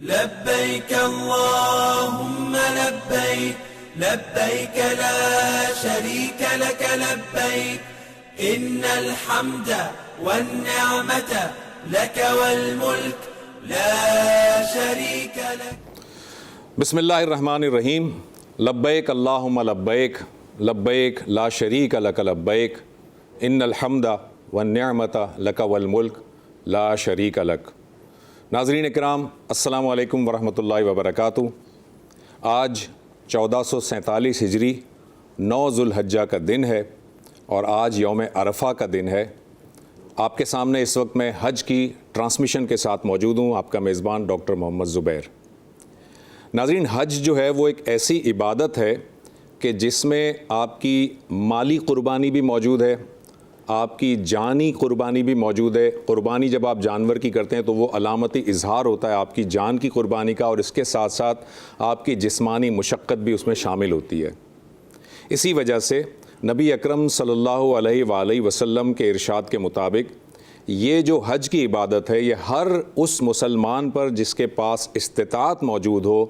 لبيك اللهم لبيك لبيك لا شريك لك لبيك إن الحمد والنعمة لك والملك لا شريك لك. بسم اللہ الرحمن الرحیم. لبیک اللہم لبیک لبیک لا شریک لک لبیک ان الحمد والنعمت لک والملک لا شریک لک. ناظرین اکرام، السلام علیکم ورحمۃ اللہ وبرکاتہ. آج 1447 ہجری 9 ذوالحجہ کا دن ہے اور آج یوم عرفہ کا دن ہے. آپ کے سامنے اس وقت میں حج کی ٹرانسمیشن کے ساتھ موجود ہوں، آپ کا میزبان ڈاکٹر محمد زبیر. ناظرین، حج جو ہے وہ ایک ایسی عبادت ہے کہ جس میں آپ کی مالی قربانی بھی موجود ہے، آپ کی جانی قربانی بھی موجود ہے. قربانی جب آپ جانور کی کرتے ہیں تو وہ علامتی اظہار ہوتا ہے آپ کی جان کی قربانی کا، اور اس کے ساتھ ساتھ آپ کی جسمانی مشقت بھی اس میں شامل ہوتی ہے. اسی وجہ سے نبی اکرم صلی اللہ علیہ وآلہ وسلم کے ارشاد کے مطابق یہ جو حج کی عبادت ہے یہ ہر اس مسلمان پر جس کے پاس استطاعت موجود ہو،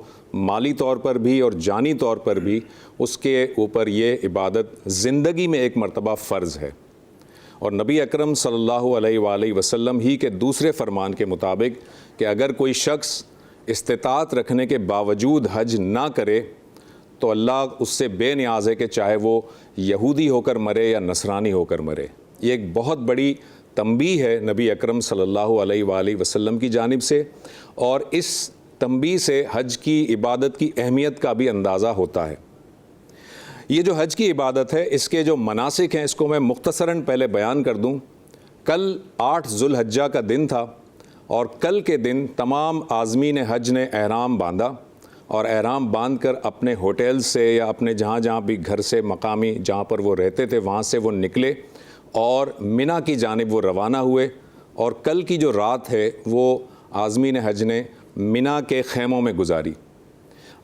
مالی طور پر بھی اور جانی طور پر بھی، اس کے اوپر یہ عبادت زندگی میں ایک مرتبہ فرض ہے. اور نبی اکرم صلی اللہ علیہ وآلہ وسلم ہی کے دوسرے فرمان کے مطابق کہ اگر کوئی شخص استطاعت رکھنے کے باوجود حج نہ کرے تو اللہ اس سے بے نیاز ہے کہ چاہے وہ یہودی ہو کر مرے یا نصرانی ہو کر مرے. یہ ایک بہت بڑی تنبیہ ہے نبی اکرم صلی اللہ علیہ وآلہ وسلم کی جانب سے، اور اس تنبیہ سے حج کی عبادت کی اہمیت کا بھی اندازہ ہوتا ہے. یہ جو حج کی عبادت ہے اس کے جو مناسک ہیں اس کو میں مختصراً پہلے بیان کر دوں. کل 8 ذوالحجہ کا دن تھا اور کل کے دن تمام عازمین حج نے احرام باندھا، اور احرام باندھ کر اپنے ہوٹل سے یا اپنے جہاں بھی گھر سے مقامی جہاں پر وہ رہتے تھے وہاں سے وہ نکلے اور منی کی جانب وہ روانہ ہوئے. اور کل کی جو رات ہے وہ عازمین حج نے منی کے خیموں میں گزاری.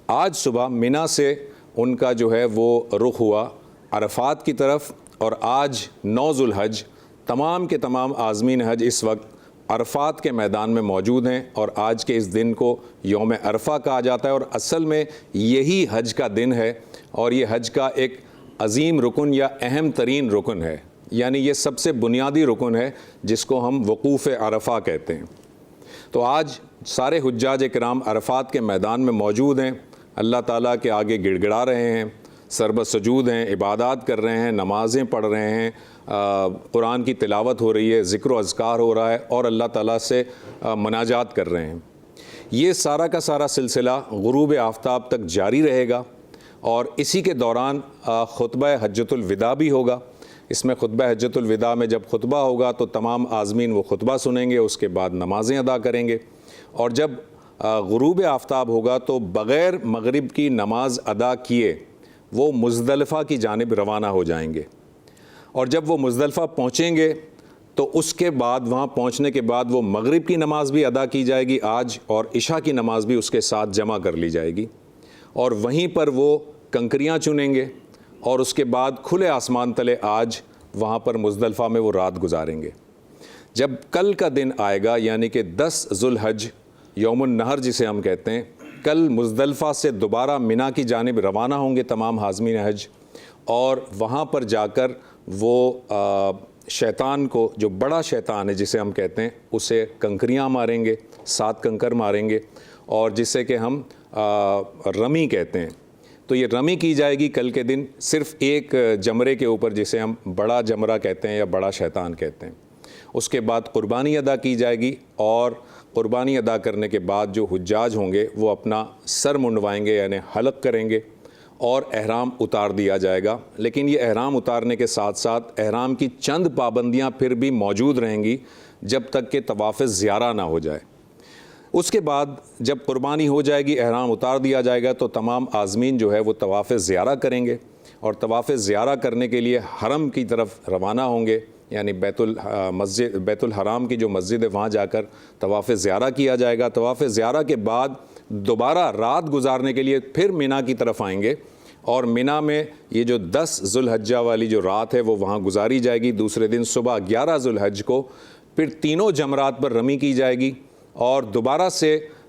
آج صبح منی سے ان کا جو ہے وہ رخ ہوا عرفات کی طرف، اور آج 9 ذوالحج تمام کے تمام عازمین حج اس وقت عرفات کے میدان میں موجود ہیں، اور آج کے اس دن کو یوم عرفہ کہا جاتا ہے. اور اصل میں یہی حج کا دن ہے، اور یہ حج کا ایک عظیم رکن یا اہم ترین رکن ہے، یعنی یہ سب سے بنیادی رکن ہے جس کو ہم وقوف عرفہ کہتے ہیں. تو آج سارے حجاج کرام عرفات کے میدان میں موجود ہیں، اللہ تعالیٰ کے آگے گڑ گڑا رہے ہیں، سربہ سجود ہیں، عبادات کر رہے ہیں، نمازیں پڑھ رہے ہیں، قرآن کی تلاوت ہو رہی ہے، ذکر و اذکار ہو رہا ہے، اور اللہ تعالیٰ سے مناجات کر رہے ہیں. یہ سارا کا سارا سلسلہ غروب آفتاب تک جاری رہے گا، اور اسی کے دوران خطبہ حجۃ الوداع بھی ہوگا. اس میں خطبہ حجۃ الوداع میں جب خطبہ ہوگا تو تمام عازمین وہ خطبہ سنیں گے، اس کے بعد نمازیں ادا کریں گے، اور جب غروب آفتاب ہوگا تو بغیر مغرب کی نماز ادا کیے وہ مزدلفہ کی جانب روانہ ہو جائیں گے. اور جب وہ مزدلفہ پہنچیں گے تو اس کے بعد وہاں پہنچنے کے بعد وہ مغرب کی نماز بھی ادا کی جائے گی آج، اور عشاء کی نماز بھی اس کے ساتھ جمع کر لی جائے گی. اور وہیں پر وہ کنکریاں چنیں گے، اور اس کے بعد کھلے آسمان تلے آج وہاں پر مزدلفہ میں وہ رات گزاریں گے. جب کل کا دن آئے گا یعنی کہ 10 ذوالحج یوم النحر جسے ہم کہتے ہیں، کل مزدلفہ سے دوبارہ منی کی جانب روانہ ہوں گے تمام عازمین حج، اور وہاں پر جا کر وہ شیطان کو، جو بڑا شیطان ہے جسے ہم کہتے ہیں، اسے کنکریاں ماریں گے، 7 کنکر ماریں گے، اور جسے کہ ہم رمی کہتے ہیں. تو یہ رمی کی جائے گی کل کے دن صرف ایک جمرے کے اوپر جسے ہم بڑا جمرہ کہتے ہیں یا بڑا شیطان کہتے ہیں. اس کے بعد قربانی ادا کی جائے گی، اور قربانی ادا کرنے کے بعد جو حجاج ہوں گے وہ اپنا سر منڈوائیں گے یعنی حلق کریں گے، اور احرام اتار دیا جائے گا. لیکن یہ احرام اتارنے کے ساتھ ساتھ احرام کی چند پابندیاں پھر بھی موجود رہیں گی جب تک کہ طواف زیارہ نہ ہو جائے. اس کے بعد جب قربانی ہو جائے گی، احرام اتار دیا جائے گا، تو تمام عازمین جو ہے وہ طواف زیارہ کریں گے، اور طواف زیارہ کرنے کے لیے حرم کی طرف روانہ ہوں گے، یعنی بیت الحرام کی جو مسجد ہے وہاں جا کر طواف زیارہ کیا جائے گا. طواف زیارہ کے بعد دوبارہ رات گزارنے کے لیے پھر منی کی طرف آئیں گے، اور منی میں یہ جو 10 ذوالحجہ والی جو رات ہے وہ وہاں گزاری جائے گی. دوسرے دن صبح 11 ذوالحج کو پھر تینوں جمرات پر رمی کی جائے گی، اور دوبارہ سے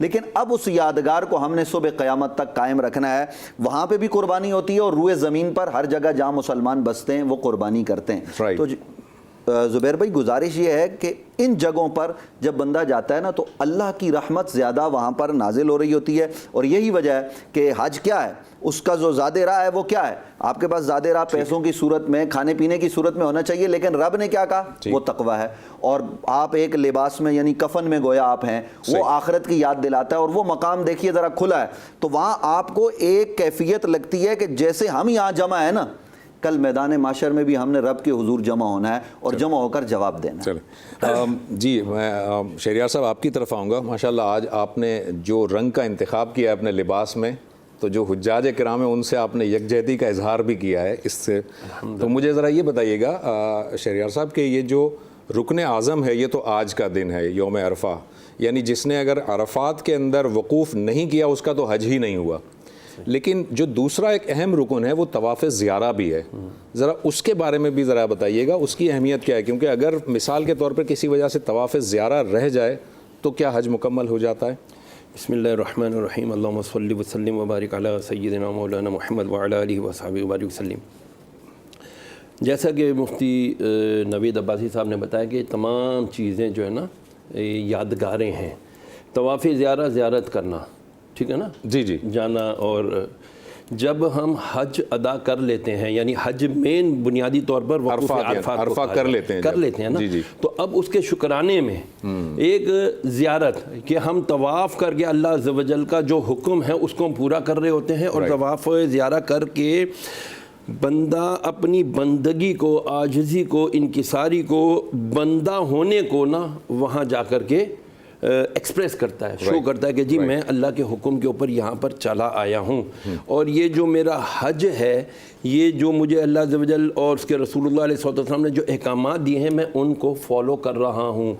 لیکن اب اس یادگار کو ہم نے صبح قیامت تک قائم رکھنا ہے. وہاں پہ بھی قربانی ہوتی ہے اور روئے زمین پر ہر جگہ جہاں مسلمان بستے ہیں وہ قربانی کرتے ہیں. تو زبیر بھائی گزارش یہ ہے کہ ان جگہوں پر جب بندہ جاتا ہے نا تو اللہ کی رحمت زیادہ وہاں پر نازل ہو رہی ہوتی ہے. اور یہی وجہ ہے کہ حج کیا ہے, اس کا جو زاد راہ ہے وہ کیا ہے, آپ کے پاس زاد راہ پیسوں کی صورت میں, کھانے پینے کی صورت میں ہونا چاہیے, لیکن رب نے کیا کہا, وہ تقوی ہے. اور آپ ایک لباس میں یعنی کفن میں گویا آپ ہیں, وہ آخرت کی یاد دلاتا ہے. اور وہ مقام دیکھیے ذرا کھلا ہے, تو وہاں آپ کو ایک کیفیت لگتی ہے کہ جیسے ہم یہاں جمع ہیں نا, کل میدان معاشر میں بھی ہم نے رب کے حضور جمع ہونا ہے اور جمع ہو کر جواب دینا ہے. جی میں شہریار صاحب آپ کی طرف آؤں گا. ماشاءاللہ آج آپ نے جو رنگ کا انتخاب کیا ہے اپنے لباس میں, تو جو حجاج کرام ہیں ان سے آپ نے یکجہتی کا اظہار بھی کیا ہے اس سے. تو مجھے ذرا یہ بتائیے گا شہریار صاحب کہ یہ جو رکن اعظم ہے یہ تو آج کا دن ہے, یوم عرفہ, یعنی جس نے اگر عرفات کے اندر وقوف نہیں کیا اس کا تو حج ہی نہیں ہوا. لیکن جو دوسرا ایک اہم رکن ہے وہ طواف زیارہ بھی ہے, ذرا اس کے بارے میں بھی ذرا بتائیے گا, اس کی اہمیت کیا ہے؟ کیونکہ اگر مثال کے طور پر کسی وجہ سے طواف زیارہ رہ جائے تو کیا حج مکمل ہو جاتا ہے؟ بسم اللہ الرحمن الرحیم. اللہم صلی وسلم وبارک علی سیدنا مولانا محمد وعلی آلہ وصحبہ وبارک وسلم. جیسا کہ مفتی نوید عباسی صاحب نے بتایا کہ تمام چیزیں جو ہے نا یادگاریں ہیں. طواف زیارہ زیارت کرنا, ٹھیک ہے نا, جی جی, جانا. اور جب ہم حج ادا کر لیتے ہیں, یعنی حج مین بنیادی طور پر عرفہ کر لیتے ہیں نا, تو اب اس کے شکرانے میں ایک زیارت کہ ہم طواف کر کے اللہ عز و جل کا جو حکم ہے اس کو ہم پورا کر رہے ہوتے ہیں. اور طواف زیارہ کر کے بندہ اپنی بندگی کو, عاجزی کو, انکساری کو, بندہ ہونے کو نا وہاں جا کر کے ایکسپریس کرتا ہے, شو کرتا ہے کہ جی میں اللہ کے حکم کے اوپر یہاں پر چلا آیا ہوں. اور یہ جو میرا حج ہے, یہ جو مجھے اللہ عز و جل اور اس کے رسول اللہ علیہ وسلم نے جو احکامات دیے ہیں میں ان کو فالو کر رہا ہوں.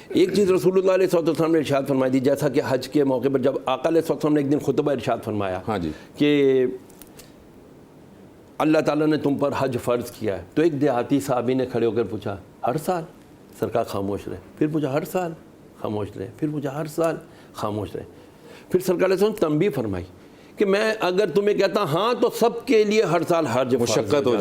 ایک چیز رسول اللہ علیہ وسلم نے ارشاد فرمائی تھی, جیسا کہ حج کے موقع پر جب آقا علیہ وسلم نے ایک دن خطبہ ارشاد فرمایا کہ اللہ تعالیٰ نے تم پر حج فرض کیا ہے, تو ایک دیہاتی صحابی نے کھڑے ہو کر پوچھا ہر سال؟ سرکار خاموش رہے. پھر پوچھا ہر سال؟ خاموش رہے. پھر پوچھا ہر سال؟ خاموش رہے. پھر سرکار علیہ وسلم تنبیہ فرمائی کہ میں اگر تمہیں کہتا ہاں تو سب کے لیے ہر سال حج مشقت ہو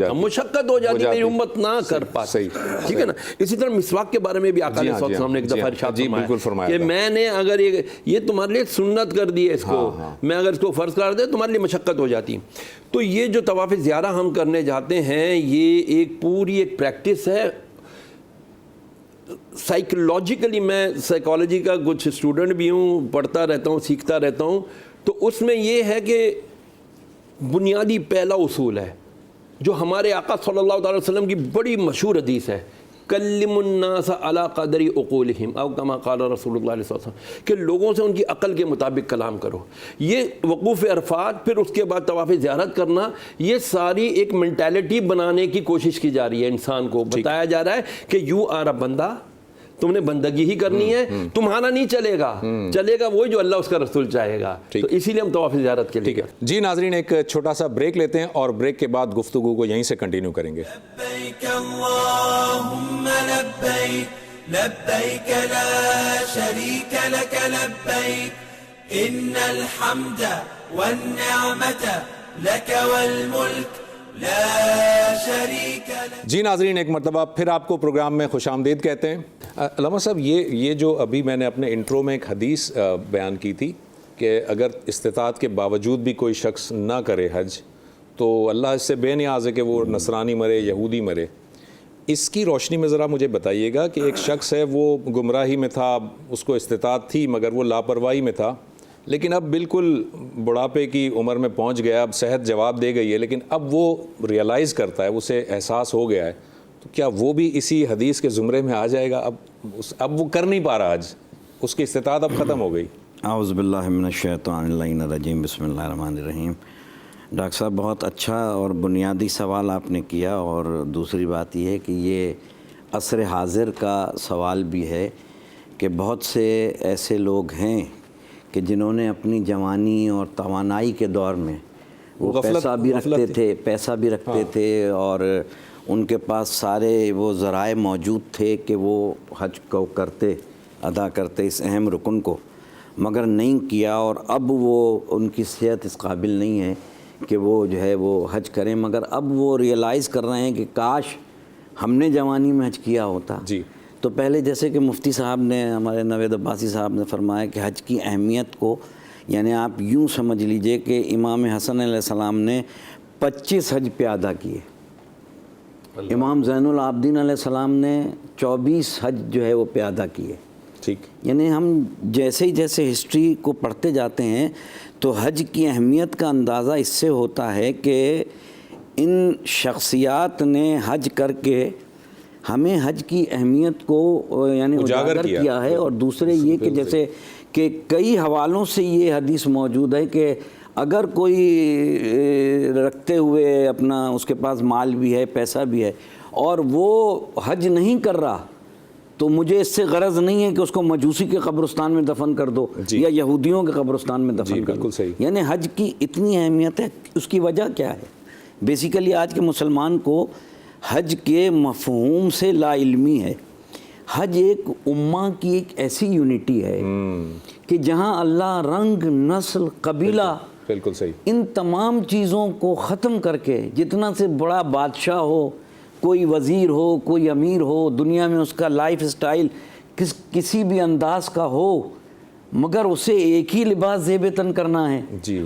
جاتی, میری امت نہ کر پاتی. ٹھیک ہے نا. اسی طرح مسواک کے بارے میں بھی آقا علیہ السلام نے ایک دفعہ ارشاد فرمایا کہ میں نے اگر یہ تمہارے لیے سنت کر دی ہے اس کو, میں اگر اس کو فرض کر دے تمہارے لیے مشقت ہو جاتی. تو یہ جو طواف زیارہ ہم کرنے جاتے ہیں یہ ایک پوری ایک پریکٹس ہے. سائیکولوجیکلی میں سائیکالوجی کا کچھ اسٹوڈنٹ بھی ہوں, پڑھتا رہتا ہوں, سیکھتا رہتا ہوں. تو اس میں یہ ہے کہ بنیادی پہلا اصول ہے جو ہمارے آقا صلی اللہ علیہ وسلم کی بڑی مشہور حدیث ہے, کلم الناس علی قدر عقولہم او کما قال رسول اللہ علیہ وسلم, کہ لوگوں سے ان کی عقل کے مطابق کلام کرو. یہ وقوف عرفات, پھر اس کے بعد طواف زیارت کرنا, یہ ساری ایک مینٹیلٹی بنانے کی کوشش کی جا رہی ہے. انسان کو بتایا جا رہا ہے کہ یو آر اے بندہ, تم نے بندگی ہی کرنی ہے, تمہارا نہیں چلے گا, چلے گا وہی جو اللہ اس کا رسول چاہے گا. تو اسی لیے ہم طواف زیارت کے لیے. جی ناظرین ایک چھوٹا سا بریک لیتے ہیں اور بریک کے بعد گفتگو کو یہیں سے کنٹینیو کریں گے. لبیک اللہم لبیک, لبیک لا شریک لک لبیک, ان الحمد والنعمت لک والملک لا شریک لک. جی ناظرین ایک مرتبہ پھر آپ کو پروگرام میں خوش آمدید کہتے ہیں. علامہ صاحب یہ جو ابھی میں نے اپنے انٹرو میں ایک حدیث بیان کی تھی کہ اگر استطاعت کے باوجود بھی کوئی شخص نہ کرے حج تو اللہ اس سے بے نیاز ہے کہ وہ نصرانی مرے, یہودی مرے. اس کی روشنی میں ذرا مجھے بتائیے گا کہ ایک شخص ہے وہ گمراہی میں تھا, اس کو استطاعت تھی مگر وہ لاپرواہی میں تھا, لیکن اب بالکل بڑھاپے کی عمر میں پہنچ گیا, اب صحت جواب دے گئی ہے, لیکن اب وہ ریئلائز کرتا ہے, اسے احساس ہو گیا ہے, تو کیا وہ بھی اسی حدیث کے زمرے میں آ جائے گا؟ اب وہ کر نہیں پا رہا, آج اس کی استطاعت اب ختم ہو گئی. اعوذ باللہ من الشیطان اللعین الرجیم, بسم اللہ الرحمن الرحیم. ڈاکٹر صاحب بہت اچھا اور بنیادی سوال آپ نے کیا, اور دوسری بات یہ ہے کہ یہ عصر حاضر کا سوال بھی ہے کہ بہت سے ایسے لوگ ہیں کہ جنہوں نے اپنی جوانی اور توانائی کے دور میں وہ پیسہ بھی رکھتے تھے اور ان کے پاس سارے وہ ذرائع موجود تھے کہ وہ حج کو کرتے, ادا کرتے اس اہم رکن کو، مگر نہیں کیا، اور اب وہ ان کی صحت اس قابل نہیں ہے کہ وہ جو ہے وہ حج کریں، مگر اب وہ ریئلائز کر رہے ہیں کہ کاش ہم نے جوانی میں حج کیا ہوتا۔ جی، تو پہلے جیسے کہ مفتی صاحب نے، ہمارے نوید عباسی صاحب نے فرمایا کہ حج کی اہمیت کو، یعنی آپ یوں سمجھ لیجئے کہ امام حسن علیہ السلام نے 25 حج پہ ادا کیے، امام زین العابدین علیہ السلام نے 24 حج جو ہے وہ پہ ادا کیے۔ ٹھیک، یعنی ہم جیسے ہی جیسے ہسٹری کو پڑھتے جاتے ہیں تو حج کی اہمیت کا اندازہ اس سے ہوتا ہے کہ ان شخصیات نے حج کر کے ہمیں حج کی اہمیت کو یعنی اجاگر کیا ہے۔ اور دوسرے یہ کہ جیسے کہ کئی حوالوں سے یہ حدیث موجود ہے کہ اگر کوئی رکھتے ہوئے اپنا اس کے پاس مال بھی ہے، پیسہ بھی ہے، اور وہ حج نہیں کر رہا، تو مجھے اس سے غرض نہیں ہے کہ اس کو مجوسی کے قبرستان میں دفن کر دو یا یہودیوں کے قبرستان میں دفن کر دو۔ یعنی حج کی اتنی اہمیت ہے، اس کی وجہ کیا ہے؟ بیسیکلی آج کے مسلمان کو حج کے مفہوم سے لا علمی ہے۔ حج ایک امہ کی ایک ایسی یونٹی ہے کہ جہاں اللہ رنگ، نسل، قبیلہ، بالکل صحیح، ان تمام چیزوں کو ختم کر کے، جتنا سے بڑا بادشاہ ہو، کوئی وزیر ہو، کوئی امیر ہو، دنیا میں اس کا لائف سٹائل کسی بھی انداز کا ہو، مگر اسے ایک ہی لباس زیب تن کرنا ہے،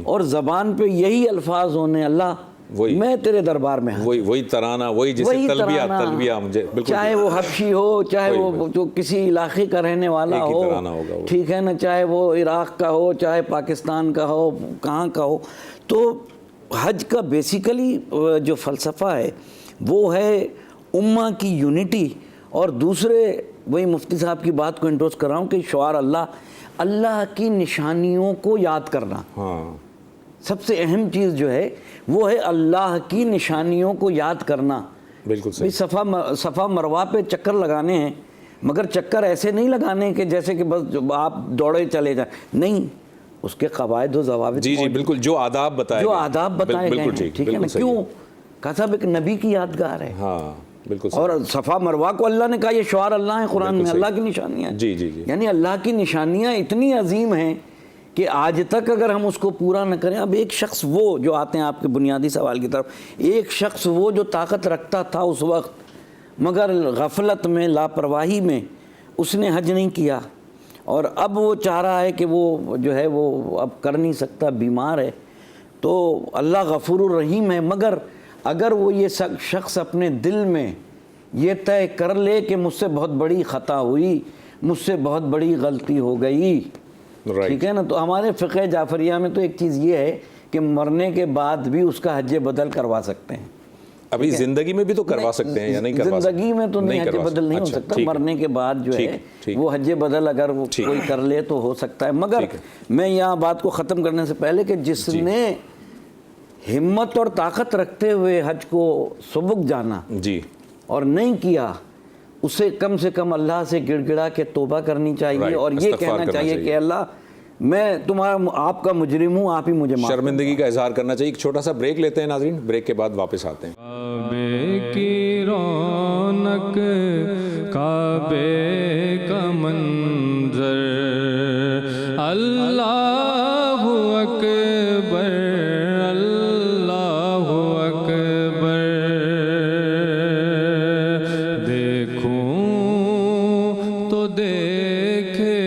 اور زبان پہ یہی الفاظ ہونے، اللہ میں تیرے دربار میں ہوں، وہی ترانہ، وہی جیسے تلبیہ مجھے، چاہے وہ حبشی ہو، چاہے وہ جو کسی علاقے کا رہنے والا ہو، ٹھیک ہے نا، چاہے وہ عراق کا ہو، چاہے پاکستان کا ہو، کہاں کا ہو۔ تو حج کا بیسیکلی جو فلسفہ ہے وہ ہے امہ کی یونٹی، اور دوسرے وہی مفتی صاحب کی بات کو انڈورس کر رہا ہوں کہ شعار اللہ کی نشانیوں کو یاد کرنا۔ سب سے اہم چیز جو ہے وہ ہے اللہ کی نشانیوں کو یاد کرنا۔ بالکل صحیح، صفا مروہ پہ چکر لگانے ہیں، مگر چکر ایسے نہیں لگانے کہ جیسے کہ بس آپ دوڑے چلے جائیں، نہیں، اس کے قواعد و ضوابط، جی بالکل، جو آداب بتائے گئے ہیں، ٹھیک ہے نا، کیوں کہا صاحب ایک نبی کی یادگار ہے، بالکل، اور صفا مروہ کو اللہ نے کہا یہ شعار اللہ ہے قرآن میں، اللہ کی نشانیاں، یعنی اللہ کی نشانیاں اتنی عظیم ہیں کہ آج تک اگر ہم اس کو پورا نہ کریں۔ اب ایک شخص وہ جو آتے ہیں آپ کے بنیادی سوال کی طرف، ایک شخص وہ جو طاقت رکھتا تھا اس وقت، مگر غفلت میں، لاپرواہی میں اس نے حج نہیں کیا، اور اب وہ چاہ رہا ہے کہ وہ جو ہے وہ اب کر نہیں سکتا، بیمار ہے، تو اللہ غفور الرحیم ہے، مگر اگر وہ یہ شخص اپنے دل میں یہ طے کر لے کہ مجھ سے بہت بڑی خطا ہوئی، مجھ سے بہت بڑی غلطی ہو گئی، ٹھیک ہے نا، تو ہمارے فقہ جعفریہ میں تو ایک چیز یہ ہے کہ مرنے کے بعد بھی اس کا حج بدل کروا سکتے ہیں۔ ابھی زندگی میں بھی تو کروا سکتے ہیں یا نہیں کروا سکتے؟ زندگی میں تو نہیں حج بدل نہیں ہو سکتا، مرنے کے بعد جو ہے وہ حج بدل اگر وہ کوئی کر لے تو ہو سکتا ہے۔ مگر میں یہاں بات کو ختم کرنے سے پہلے کہ جس نے ہمت اور طاقت رکھتے ہوئے حج کو سبک جانا اور نہیں کیا، اسے کم سے کم اللہ سے گڑ گڑا کے توبہ کرنی چاہیے، اور یہ کہنا چاہیے کہ اللہ میں آپ کا مجرم ہوں، آپ ہی مجھے معاف۔ شرمندگی کا اظہار کرنا چاہیے۔ ایک چھوٹا سا بریک لیتے ہیں ناظرین، بریک کے بعد واپس آتے ہیں۔ کعبے کی رونق، کعبے کا منظر، اللہ اکبر، اللہ اکبر، دیکھوں تو دیکھے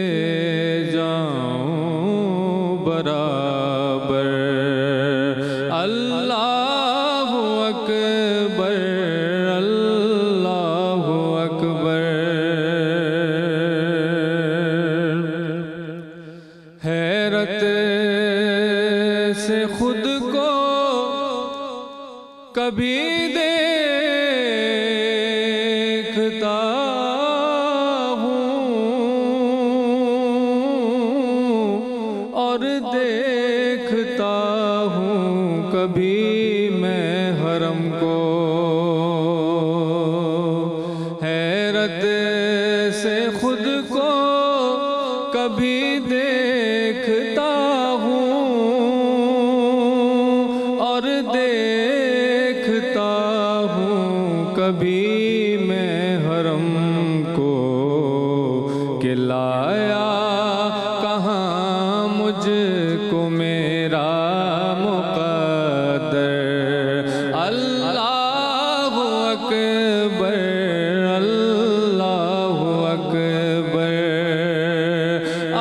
جاؤں برابر، اللہ اکبر، اللہ اکبر، حیرت سے خود کو کبھی دیکھتا ہوں اور دیکھتا ہوں کبھی میں حرم کو، حیرت سے خود کو کبھی دیکھتا ہوں اور دیکھتا ہوں کبھی میں حرم کو، کہ لایا کہاں مجھ کو میرا مقدر اللہ اکبر اللہ اکبر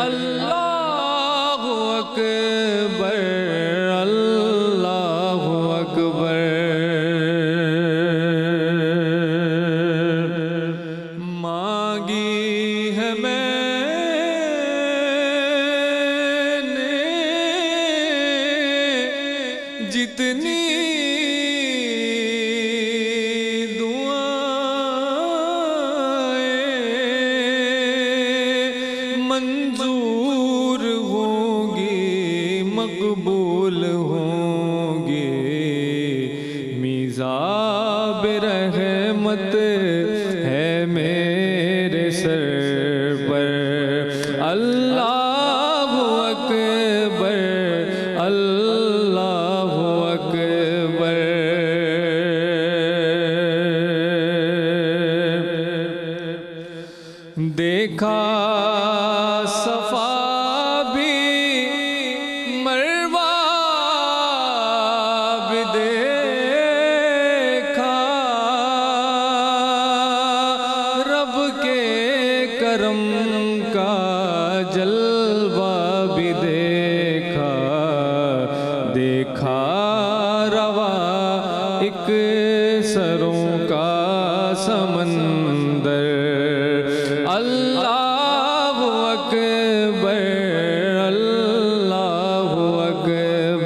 اللہ اکبر اللہ اکبر مانگی ہے میں نے جتنی دعائیں منظور ہوں گی مقبول ہوں گی میزاب رحمت ہے میرے سر پر اللہ اکبر اللہ اکبر دیکھا صفا بھی مروہ بھی دیکھا رب کے کرم کا جلوہ بھی دیکھا دیکھا روا ایک سروں کا سمندر اللہ اکبر اللہ اکبر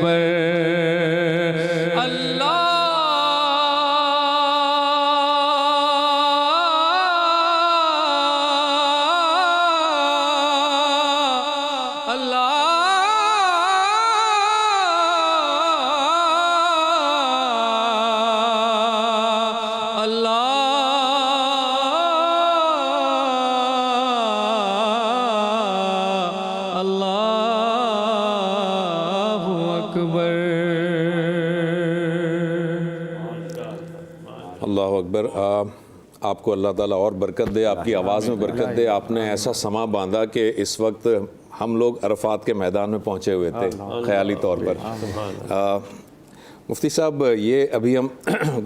اللہ اکبر. آپ کو اللہ تعالیٰ اور برکت دے, آپ کی آواز میں برکت دے. آپ نے ایسا سما باندھا کہ اس وقت ہم لوگ عرفات کے میدان میں پہنچے ہوئے تھے خیالی طور پر. مفتی صاحب, یہ ابھی ہم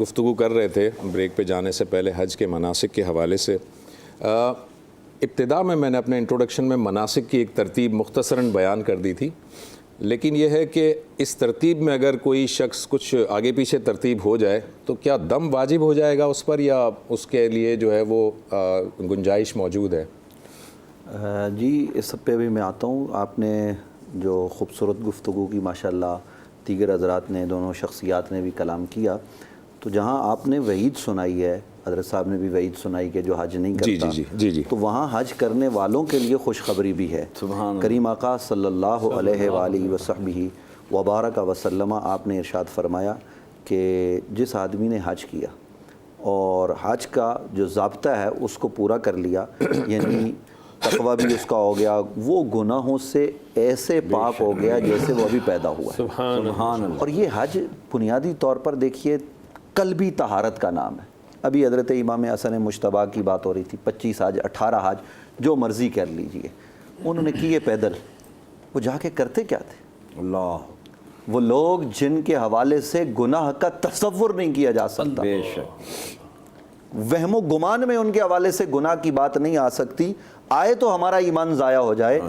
گفتگو کر رہے تھے بریک پہ جانے سے پہلے حج کے مناسک کے حوالے سے. ابتدا میں نے اپنے انٹروڈکشن میں مناسک کی ایک ترتیب مختصراً بیان کر دی تھی, لیکن یہ ہے کہ اس ترتیب میں اگر کوئی شخص کچھ آگے پیچھے ترتیب ہو جائے تو کیا دم واجب ہو جائے گا اس پر, یا اس کے لیے جو ہے وہ گنجائش موجود ہے؟ جی, اس سب پہ بھی میں آتا ہوں. آپ نے جو خوبصورت گفتگو کی ماشاءاللہ دیگر حضرات نے, دونوں شخصیات نے بھی کلام کیا, تو جہاں آپ نے وعید سنائی ہے, حضرت صاحب نے بھی وعید سنائی کہ جو حج نہیں کرتا, جی تو وہاں حج کرنے والوں کے لیے خوشخبری بھی ہے. کریم آقا صلی اللہ علیہ وآلہ وصحبہ وبارک وسلم آپ نے ارشاد فرمایا کہ جس آدمی نے حج کیا اور حج کا جو ضابطہ ہے اس کو پورا کر لیا, یعنی تقویٰ بھی اس کا ہو گیا, وہ گناہوں سے ایسے پاک ہو گیا جیسے وہ ابھی پیدا ہوا ہے. سبحان اللہ. اور یہ حج بنیادی طور پر دیکھیے قلبی طہارت کا نام ہے. ابھی حضرت امام حسن مجتبیٰ کی بات ہو رہی تھی, 25 حج 18 حج جو مرضی کر لیجئے, انہوں نے کیے پیدل. وہ جا کے کرتے کیا تھے؟ اللہ, وہ لوگ جن کے حوالے سے گناہ کا تصور نہیں کیا جا سکتا, بے شک, وہم و گمان میں ان کے حوالے سے گناہ کی بات نہیں آ سکتی, آئے تو ہمارا ایمان ضائع ہو جائے.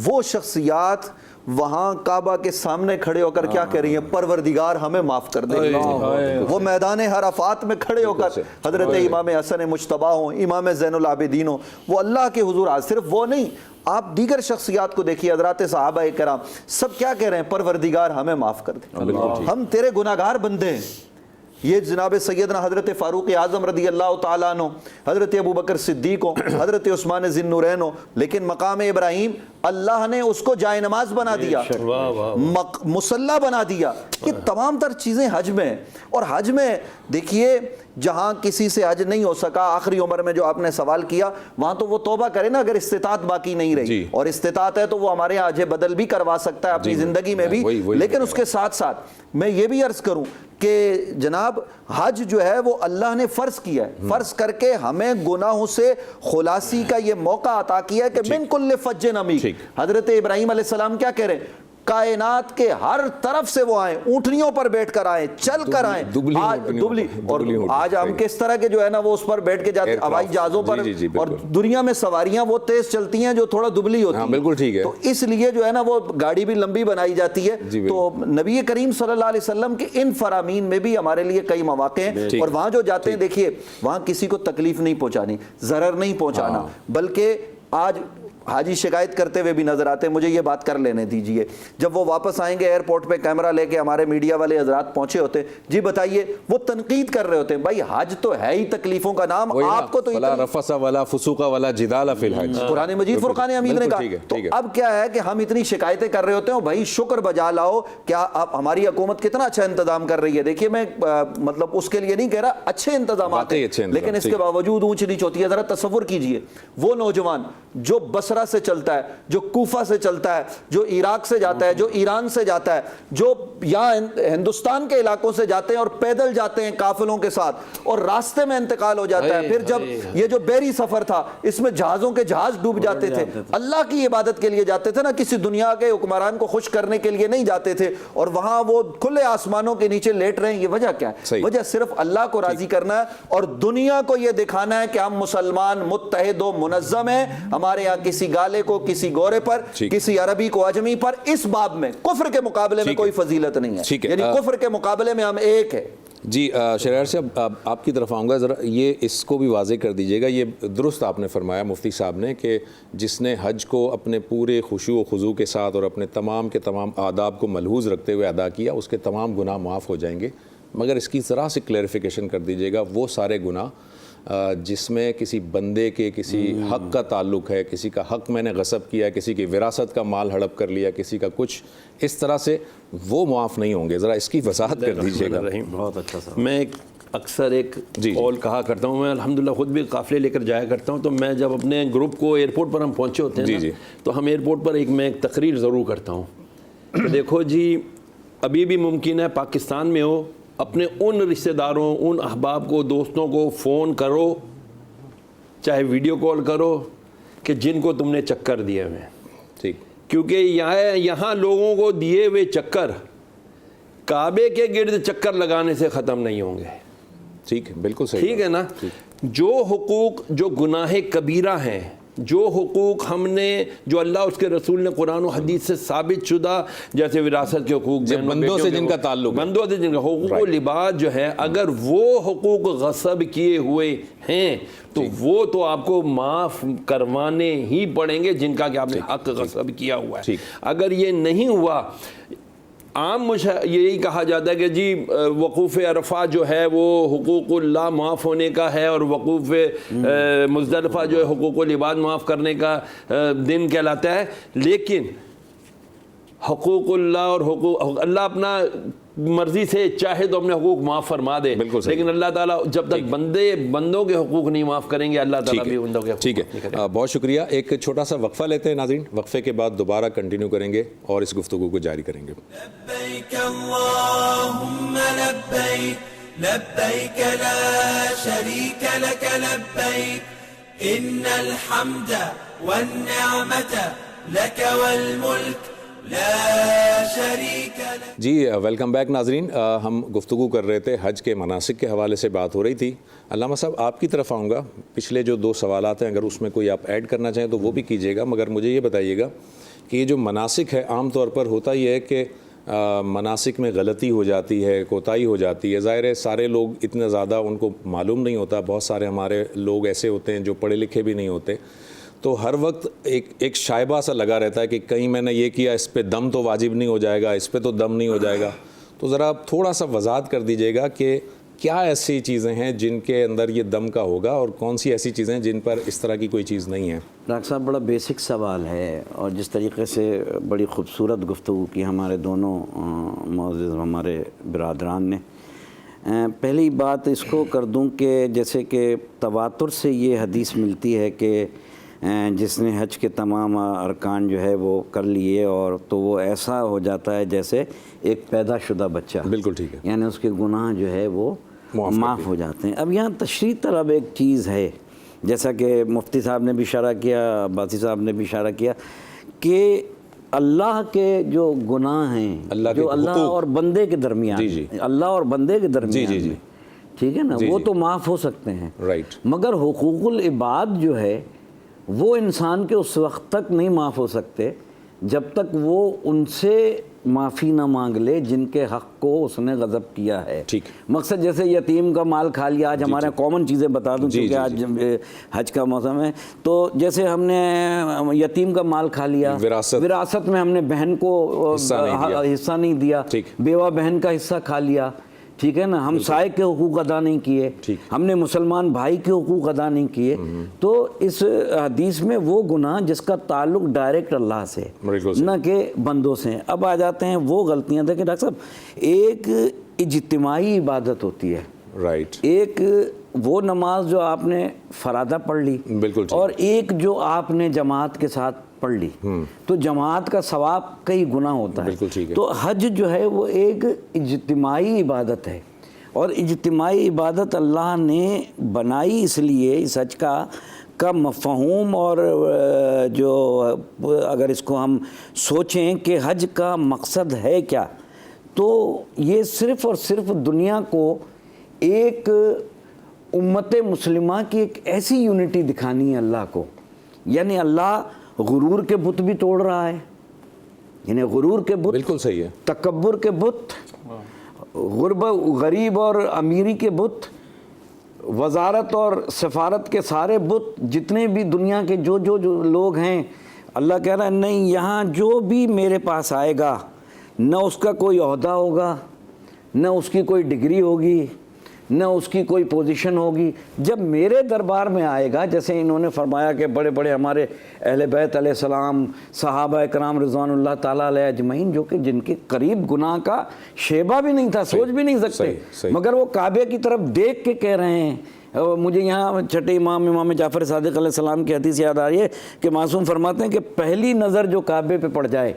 وہ شخصیات وہاں کعبہ کے سامنے کھڑے ہو کر کیا کہہ رہی ہیں؟ پروردگار ہمیں معاف کر دے. وہ میدان عرفات میں کھڑے ہو کر حضرت امام حسن مجتبیٰ ہوں, امام زین العابدین ہوں, وہ اللہ کے حضور آج صرف وہ نہیں, آپ دیگر شخصیات کو دیکھیے, حضرات صحابہ کرام سب کیا کہہ رہے ہیں؟ پروردگار ہمیں معاف کر دے, ہم تیرے گناہگار بندے ہیں. یہ جناب سیدنا حضرت فاروق اعظم رضی اللہ تعالیٰ عنہ, حضرت ابو بکر صدیق ہو, حضرت عثمان ذی النورین ہو, لیکن مقام ابراہیم اللہ نے اس کو جائے نماز بنا دیا, مصلی بنا دیا. یہ تمام تر چیزیں حج میں ہیں. اور حج میں دیکھیے جہاں کسی سے حج نہیں ہو سکا, آخری عمر میں جو آپ نے سوال کیا, وہاں تو وہ توبہ کرے نا اگر استطاعت باقی نہیں رہی, اور استطاعت ہے تو وہ ہمارے یہاں حج بدل بھی کروا سکتا ہے اپنی زندگی میں بھی. لیکن اس کے ساتھ ساتھ میں یہ بھی عرض کروں کہ جناب حج جو ہے وہ اللہ نے فرض کیا ہے، فرض کر کے ہمیں گناہوں سے خلاصی کا یہ موقع عطا کیا ہے کہ من کل فج عمیق. حضرت ابراہیم علیہ السلام کیا کہہ رہے ہیں؟ کائنات کے ہر طرف سے وہ آئیں، اونٹنیوں پر بیٹھ کر آئیں، چل کر آئیں، دبلی. اور آج ہم کس طرح کے جو ہے نا وہ اس پر بیٹھ کے جاتے ہوائی جہازوں پر، اور دنیا میں سواریاں وہ تیز چلتی ہیں جو تھوڑا دبلی ہوتی ہیں. بالکل ٹھیک ہے. تو اس لیے جو ہے نا وہ گاڑی بھی لمبی بنائی جاتی ہے. تو نبی کریم صلی اللہ علیہ وسلم کے ان فرامین میں بھی ہمارے لیے کئی مواقع ہیں، اور وہاں جو جاتے ہیں دیکھیے وہاں کسی کو تکلیف نہیں پہنچانی، ضرر نہیں پہنچانا، بلکہ آج حاجی شکایت کرتے ہوئے بھی نظر آتے ہیں. مجھے یہ بات کر لینے دیجئے، جب وہ واپس آئیں گے ایئرپورٹ پہ کیمرہ لے کے، ہمارے میڈیا والے حضرات پہنچے ہوتے ہیں، جی بتائیے، وہ تنقید کر رہے ہوتے ہیں. بھائی حج تو ہے ہی تکلیفوں کا نام، آپ کو تو ولا رفث ولا فسوق ولا جدال فی الحج، قرآن مجید فرقان حمید نے کہا. تو اب کیا ہے کہ ہم اتنی شکایتیں کر رہے ہوتے ہیں، بھائی شکر بجا لاؤ. کیا آپ ہماری حکومت کتنا اچھا انتظام کر رہی ہے؟ دیکھیے میں مطلب اس کے لیے نہیں کہہ رہا، اچھے انتظامات ہیں، لیکن اس کے باوجود اونچ نیچ ہوتی ہے. ذرا تصور کیجئے وہ نوجوان جو بصرہ سے چلتا ہے، جو کوفہ سے چلتا ہے، جو عراق سے جاتا ہے، جو ایران سے جاتا ہے، جو یہاں ہندوستان کے علاقوں سے جاتے ہیں اور پیدل جاتے ہیں قافلوں کے ساتھ، اور راستے میں انتقال ہو جاتا ہے. پھر جب یہ جو بحری سفر تھا اس میں جہازوں کے جہاز ڈوب جاتے تھے، اللہ کی عبادت کے لیے جاتے تھے نا، کسی دنیا کے حکمران کو خوش کرنے کے لیے نہیں جاتے تھے، اور وہاں وہ کھلے آسمانوں کے نیچے لیٹ رہے ہیں. یہ وجہ کیا ہے؟ وجہ صرف اللہ کو راضی کرنا ہے اور دنیا کو یہ دکھانا ہے کہ ہم مسلمان متحد و منظم ہیں. ہمارے یہاں کسی گالے کو، کسی گورے پر، کسی عربی کو اجمی پر اس باب میں کفر کے مقابلے میں کوئی فضیلت نہیں ہے. یعنی کفر کے مقابلے میں ہم ایک ہے. جی شرائر صاحب آپ کی طرف آؤں گا، ذرا یہ اس کو بھی واضح کر دیجیے گا. یہ درست آپ نے فرمایا مفتی صاحب نے کہ جس نے حج کو اپنے پورے خشوع و خضوع کے ساتھ اور اپنے تمام کے تمام آداب کو ملحوظ رکھتے ہوئے ادا کیا، اس کے تمام گناہ معاف ہو جائیں گے. مگر اس کی ذرا سی کلیریفیکیشن کر دیجیے گا، وہ سارے گناہ جس میں کسی بندے کے کسی حق کا تعلق ہے، کسی کا حق میں نے غصب کیا، کسی کی وراثت کا مال ہڑپ کر لیا، کسی کا کچھ اس طرح سے، وہ معاف نہیں ہوں گے. ذرا اس کی وضاحت کر دیجیے گا. بہت اچھا سر. میں اکثر ایک قول کہا کرتا ہوں، میں الحمدللہ خود بھی قافلے لے کر جایا کرتا ہوں. تو میں جب اپنے گروپ کو ایئرپورٹ پر ہم پہنچے ہوتے ہیں تو ہم ایئرپورٹ پر میں ایک تقریر ضرور کرتا ہوں کہ دیکھو جی، ابھی بھی ممکن ہے پاکستان میں ہو، اپنے ان رشتہ داروں، ان احباب کو، دوستوں کو فون کرو، چاہے ویڈیو کال کرو، کہ جن کو تم نے چکر دیے ہوئے ہیں. ٹھیک. کیونکہ یہاں لوگوں کو دیے ہوئے چکر کعبے کے گرد چکر لگانے سے ختم نہیں ہوں گے. ٹھیک ہے، بالکل صحیح. ٹھیک ہے نا. جو حقوق، جو گناہ کبیرہ ہیں، جو حقوق ہم نے، جو اللہ اس کے رسول نے قرآن و حدیث سے ثابت شدہ، جیسے وراثت کے حقوق، بندوں سے جن کا تعلق، بندوں سے جن کا حقوق و لباس جو ہے، اگر وہ حقوق غصب کیے ہوئے ہیں تو وہ تو آپ کو معاف کروانے ہی پڑیں گے، جن کا کہ آپ نے حق غصب کیا ہوا ہے. اگر یہ نہیں ہوا، عام یہی کہا جاتا ہے کہ جی وقوف عرفہ جو ہے وہ حقوق اللہ معاف ہونے کا ہے، اور وقوف مزدلفہ جو ہے حقوق العباد معاف کرنے کا دن کہلاتا ہے. لیکن حقوق اللہ اور حقوق اللہ اپنا مرضی سے چاہے تو اپنے حقوق معاف فرما دے، لیکن اللہ تعالیٰ جب تک بندوں کے حقوق نہیں معاف کریں گے، اللہ تعالیٰ بھی بندوں کے حقوق. ٹھیک ہے، بہت شکریہ. ایک چھوٹا سا وقفہ لیتے ہیں ناظرین، وقفے کے بعد دوبارہ کنٹینیو کریں گے اور اس گفتگو کو جاری کریں گے. لبیک اللہم لبیک لبیک لا شریک لک لبیک ان الحمد والنعمت لک والملک لا شریک لک. جی ویلکم بیک ناظرین. ہم گفتگو کر رہے تھے، حج کے مناسک کے حوالے سے بات ہو رہی تھی. علامہ صاحب آپ کی طرف آؤں گا. پچھلے جو 2 سوالات ہیں اگر اس میں کوئی آپ ایڈ کرنا چاہیں تو وہ بھی کیجیے گا، مگر مجھے یہ بتائیے گا کہ یہ جو مناسک ہے عام طور پر ہوتا یہ ہے کہ مناسک میں غلطی ہو جاتی ہے، کوتاہی ہو جاتی ہے. ظاہر ہے سارے لوگ اتنا زیادہ ان کو معلوم نہیں ہوتا، بہت سارے ہمارے لوگ ایسے ہوتے ہیں جو پڑھے لکھے بھی نہیں ہوتے، تو ہر وقت ایک شائبہ سا لگا رہتا ہے کہ کہیں میں نے یہ کیا، اس پہ دم تو واجب نہیں ہو جائے گا، اس پہ تو دم نہیں ہو جائے گا. تو ذرا تھوڑا سا وضاحت کر دیجیے گا کہ کیا ایسی چیزیں ہیں جن کے اندر یہ دم کا ہوگا، اور کون سی ایسی چیزیں جن پر اس طرح کی کوئی چیز نہیں ہے. ڈاکٹر صاحب بڑا بیسک سوال ہے، اور جس طریقے سے بڑی خوبصورت گفتگو کی ہمارے دونوں معزز ہمارے برادران نے. پہلی بات اس کو کر دوں کہ جیسے کہ تواتر سے یہ حدیث ملتی ہے کہ جس نے حج کے تمام ارکان جو ہے وہ کر لیے اور تو وہ ایسا ہو جاتا ہے جیسے ایک پیدا شدہ بچہ. بالکل ٹھیک ہے. یعنی اس کے گناہ جو ہے وہ معاف ہو جاتے ہیں. اب یہاں تشریح طلب ایک چیز ہے، جیسا کہ مفتی صاحب نے بھی اشارہ کیا، عباسی صاحب نے بھی اشارہ کیا، کہ اللہ کے جو گناہ ہیں جو اللہ اور بندے کے درمیان، اللہ اور بندے کے درمیان میں، ٹھیک ہے نا، وہ تو معاف ہو سکتے ہیں، مگر حقوق العباد جو ہے وہ انسان کے اس وقت تک نہیں معاف ہو سکتے جب تک وہ ان سے معافی نہ مانگ لے جن کے حق کو اس نے غضب کیا ہے. مقصد جیسے یتیم کا مال کھا لیا، آج ہمارے کامن چیزیں بتا دوں کیونکہ آج حج کا موسم ہے، تو جیسے ہم نے یتیم کا مال کھا لیا، وراثت میں ہم نے بہن کو حصہ نہیں دیا، بیوہ بہن کا حصہ کھا لیا، ٹھیک ہے نا، ہم سائے کے حقوق ادا نہیں کیے، ہم نے مسلمان بھائی کے حقوق ادا نہیں کیے. تو اس حدیث میں وہ گناہ جس کا تعلق ڈائریکٹ اللہ سے نہ کہ بندوں سے. اب آ جاتے ہیں وہ غلطیاں. دیکھیں ڈاکٹر صاحب، ایک اجتماعی عبادت ہوتی ہے، ایک وہ نماز جو آپ نے فرادہ پڑھ لی، اور ایک جو آپ نے جماعت کے ساتھ پڑھ لی. تو جماعت کا ثواب کئی گنا ہوتا ہے. تو حج جو ہے وہ ایک اجتماعی عبادت ہے، اور اجتماعی عبادت اللہ نے بنائی اس لیے، اس حج کا مفہوم اور جو اگر اس کو ہم سوچیں کہ حج کا مقصد ہے کیا، تو یہ صرف اور صرف دنیا کو ایک امت مسلمہ کی ایک ایسی یونٹی دکھانی ہے اللہ کو. یعنی اللہ غرور کے بت بھی توڑ رہا ہے، یعنی غرور کے بت، بالکل صحیح ہے، تکبر کے بت، غریب اور امیری کے بت، وزارت اور سفارت کے سارے بت، جتنے بھی دنیا کے جو لوگ ہیں، اللہ کہہ رہا ہے نہیں، یہاں جو بھی میرے پاس آئے گا نہ اس کا کوئی عہدہ ہوگا، نہ اس کی کوئی ڈگری ہوگی، نہ اس کی کوئی پوزیشن ہوگی. جب میرے دربار میں آئے گا، جیسے انہوں نے فرمایا کہ بڑے بڑے ہمارے اہل بیت علیہ السلام، صحابہ کرام رضوان اللہ تعالیٰ علیہ اجمعین، جو کہ جن کے قریب گناہ کا شیبہ بھی نہیں تھا، سوچ بھی نہیں سکتے، مگر وہ کعبے کی طرف دیکھ کے کہہ رہے ہیں. مجھے یہاں چھٹے امام جعفر صادق علیہ السلام کی حدیث یاد آ رہی ہے کہ معصوم فرماتے ہیں کہ پہلی نظر جو کعبے پہ پڑ جائے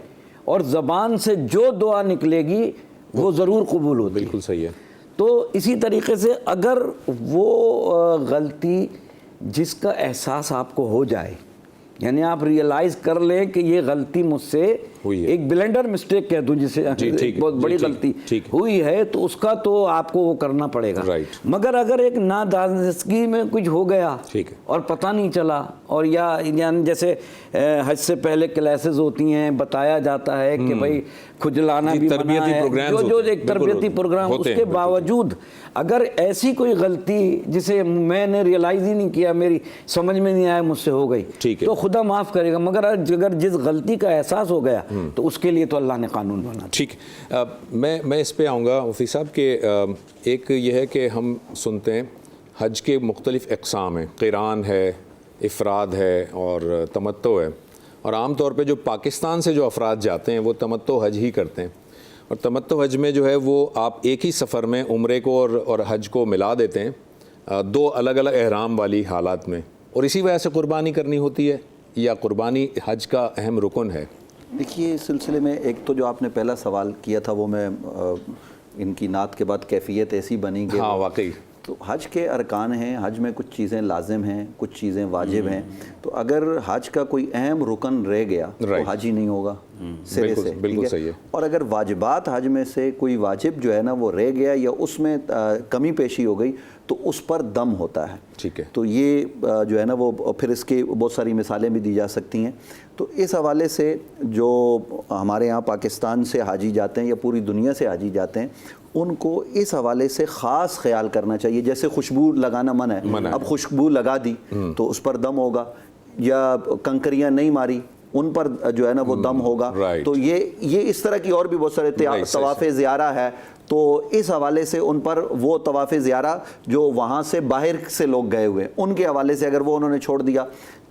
اور زبان سے جو دعا نکلے گی وہ ضرور قبول ہوتی ہے. بالکل صحیح ہے. تو اسی طریقے سے اگر وہ غلطی جس کا احساس آپ کو ہو جائے، یعنی آپ ریئلائز کر لیں کہ یہ غلطی مجھ سے ایک بلینڈر مسٹیک کہہ دوں جسے، بہت بڑی غلطی ہوئی ہے، تو اس کا تو آپ کو وہ کرنا پڑے گا. مگر اگر ایک نادانستگی میں کچھ ہو گیا اور پتہ نہیں چلا، اور یعنی جیسے حج سے پہلے کلاسز ہوتی ہیں، بتایا جاتا ہے کہ بھائی کھجلانا بھی منع ہے، جو ایک تربیتی پروگرام، اس کے باوجود اگر ایسی کوئی غلطی جسے میں نے ریئلائز ہی نہیں کیا، میری سمجھ میں نہیں آیا، مجھ سے ہو گئی، تو خدا معاف کرے گا. مگر اگر جس غلطی کا احساس ہو گیا تو اس کے لیے تو اللہ نے قانون بنا. ٹھیک، میں اس پہ آؤں گا مفتی صاحب کہ ایک یہ ہے کہ ہم سنتے ہیں حج کے مختلف اقسام ہیں، قران ہے، افراد ہے اور تمتع ہے، اور عام طور پہ جو پاکستان سے جو افراد جاتے ہیں وہ تمتع حج ہی کرتے ہیں، اور تمتع حج میں جو ہے وہ آپ ایک ہی سفر میں عمرے کو اور حج کو ملا دیتے ہیں، دو الگ الگ احرام والی حالات میں، اور اسی وجہ سے قربانی کرنی ہوتی ہے، یا قربانی حج کا اہم رکن ہے؟ دیکھیے اس سلسلے میں ایک تو جو آپ نے پہلا سوال کیا تھا وہ میں ان کی نعت کے بعد کیفیت ایسی بنی کہ ہاں واقعی تو حج کے ارکان ہیں، حج میں کچھ چیزیں لازم ہیں، کچھ چیزیں واجب ہیں، تو اگر حج کا کوئی اہم رکن رہ گیا تو حج ہی نہیں ہوگا سرے سے. بالکل صحیح ہے. اور اگر واجبات حج میں سے کوئی واجب جو ہے نا وہ رہ گیا یا اس میں کمی پیشی ہو گئی تو اس پر دم ہوتا ہے. ٹھیک ہے. تو یہ جو ہے نا وہ پھر اس کی بہت ساری مثالیں بھی دی جا سکتی ہیں. تو اس حوالے سے جو ہمارے یہاں پاکستان سے حاجی جاتے ہیں یا پوری دنیا سے حاجی جاتے ہیں ان کو اس حوالے سے خاص خیال کرنا چاہیے. جیسے خوشبو لگانا منع ہے، اب خوشبو لگا دی تو اس پر دم ہوگا، یا کنکریاں نہیں ماری ان پر جو ہے نا وہ دم ہوگا. تو یہ اس طرح کی اور بھی بہت سارے طواف زیارہ ہے، تو اس حوالے سے ان پر وہ طواف زیارہ جو وہاں سے باہر سے لوگ گئے ہوئے ان کے حوالے سے اگر وہ انہوں نے چھوڑ دیا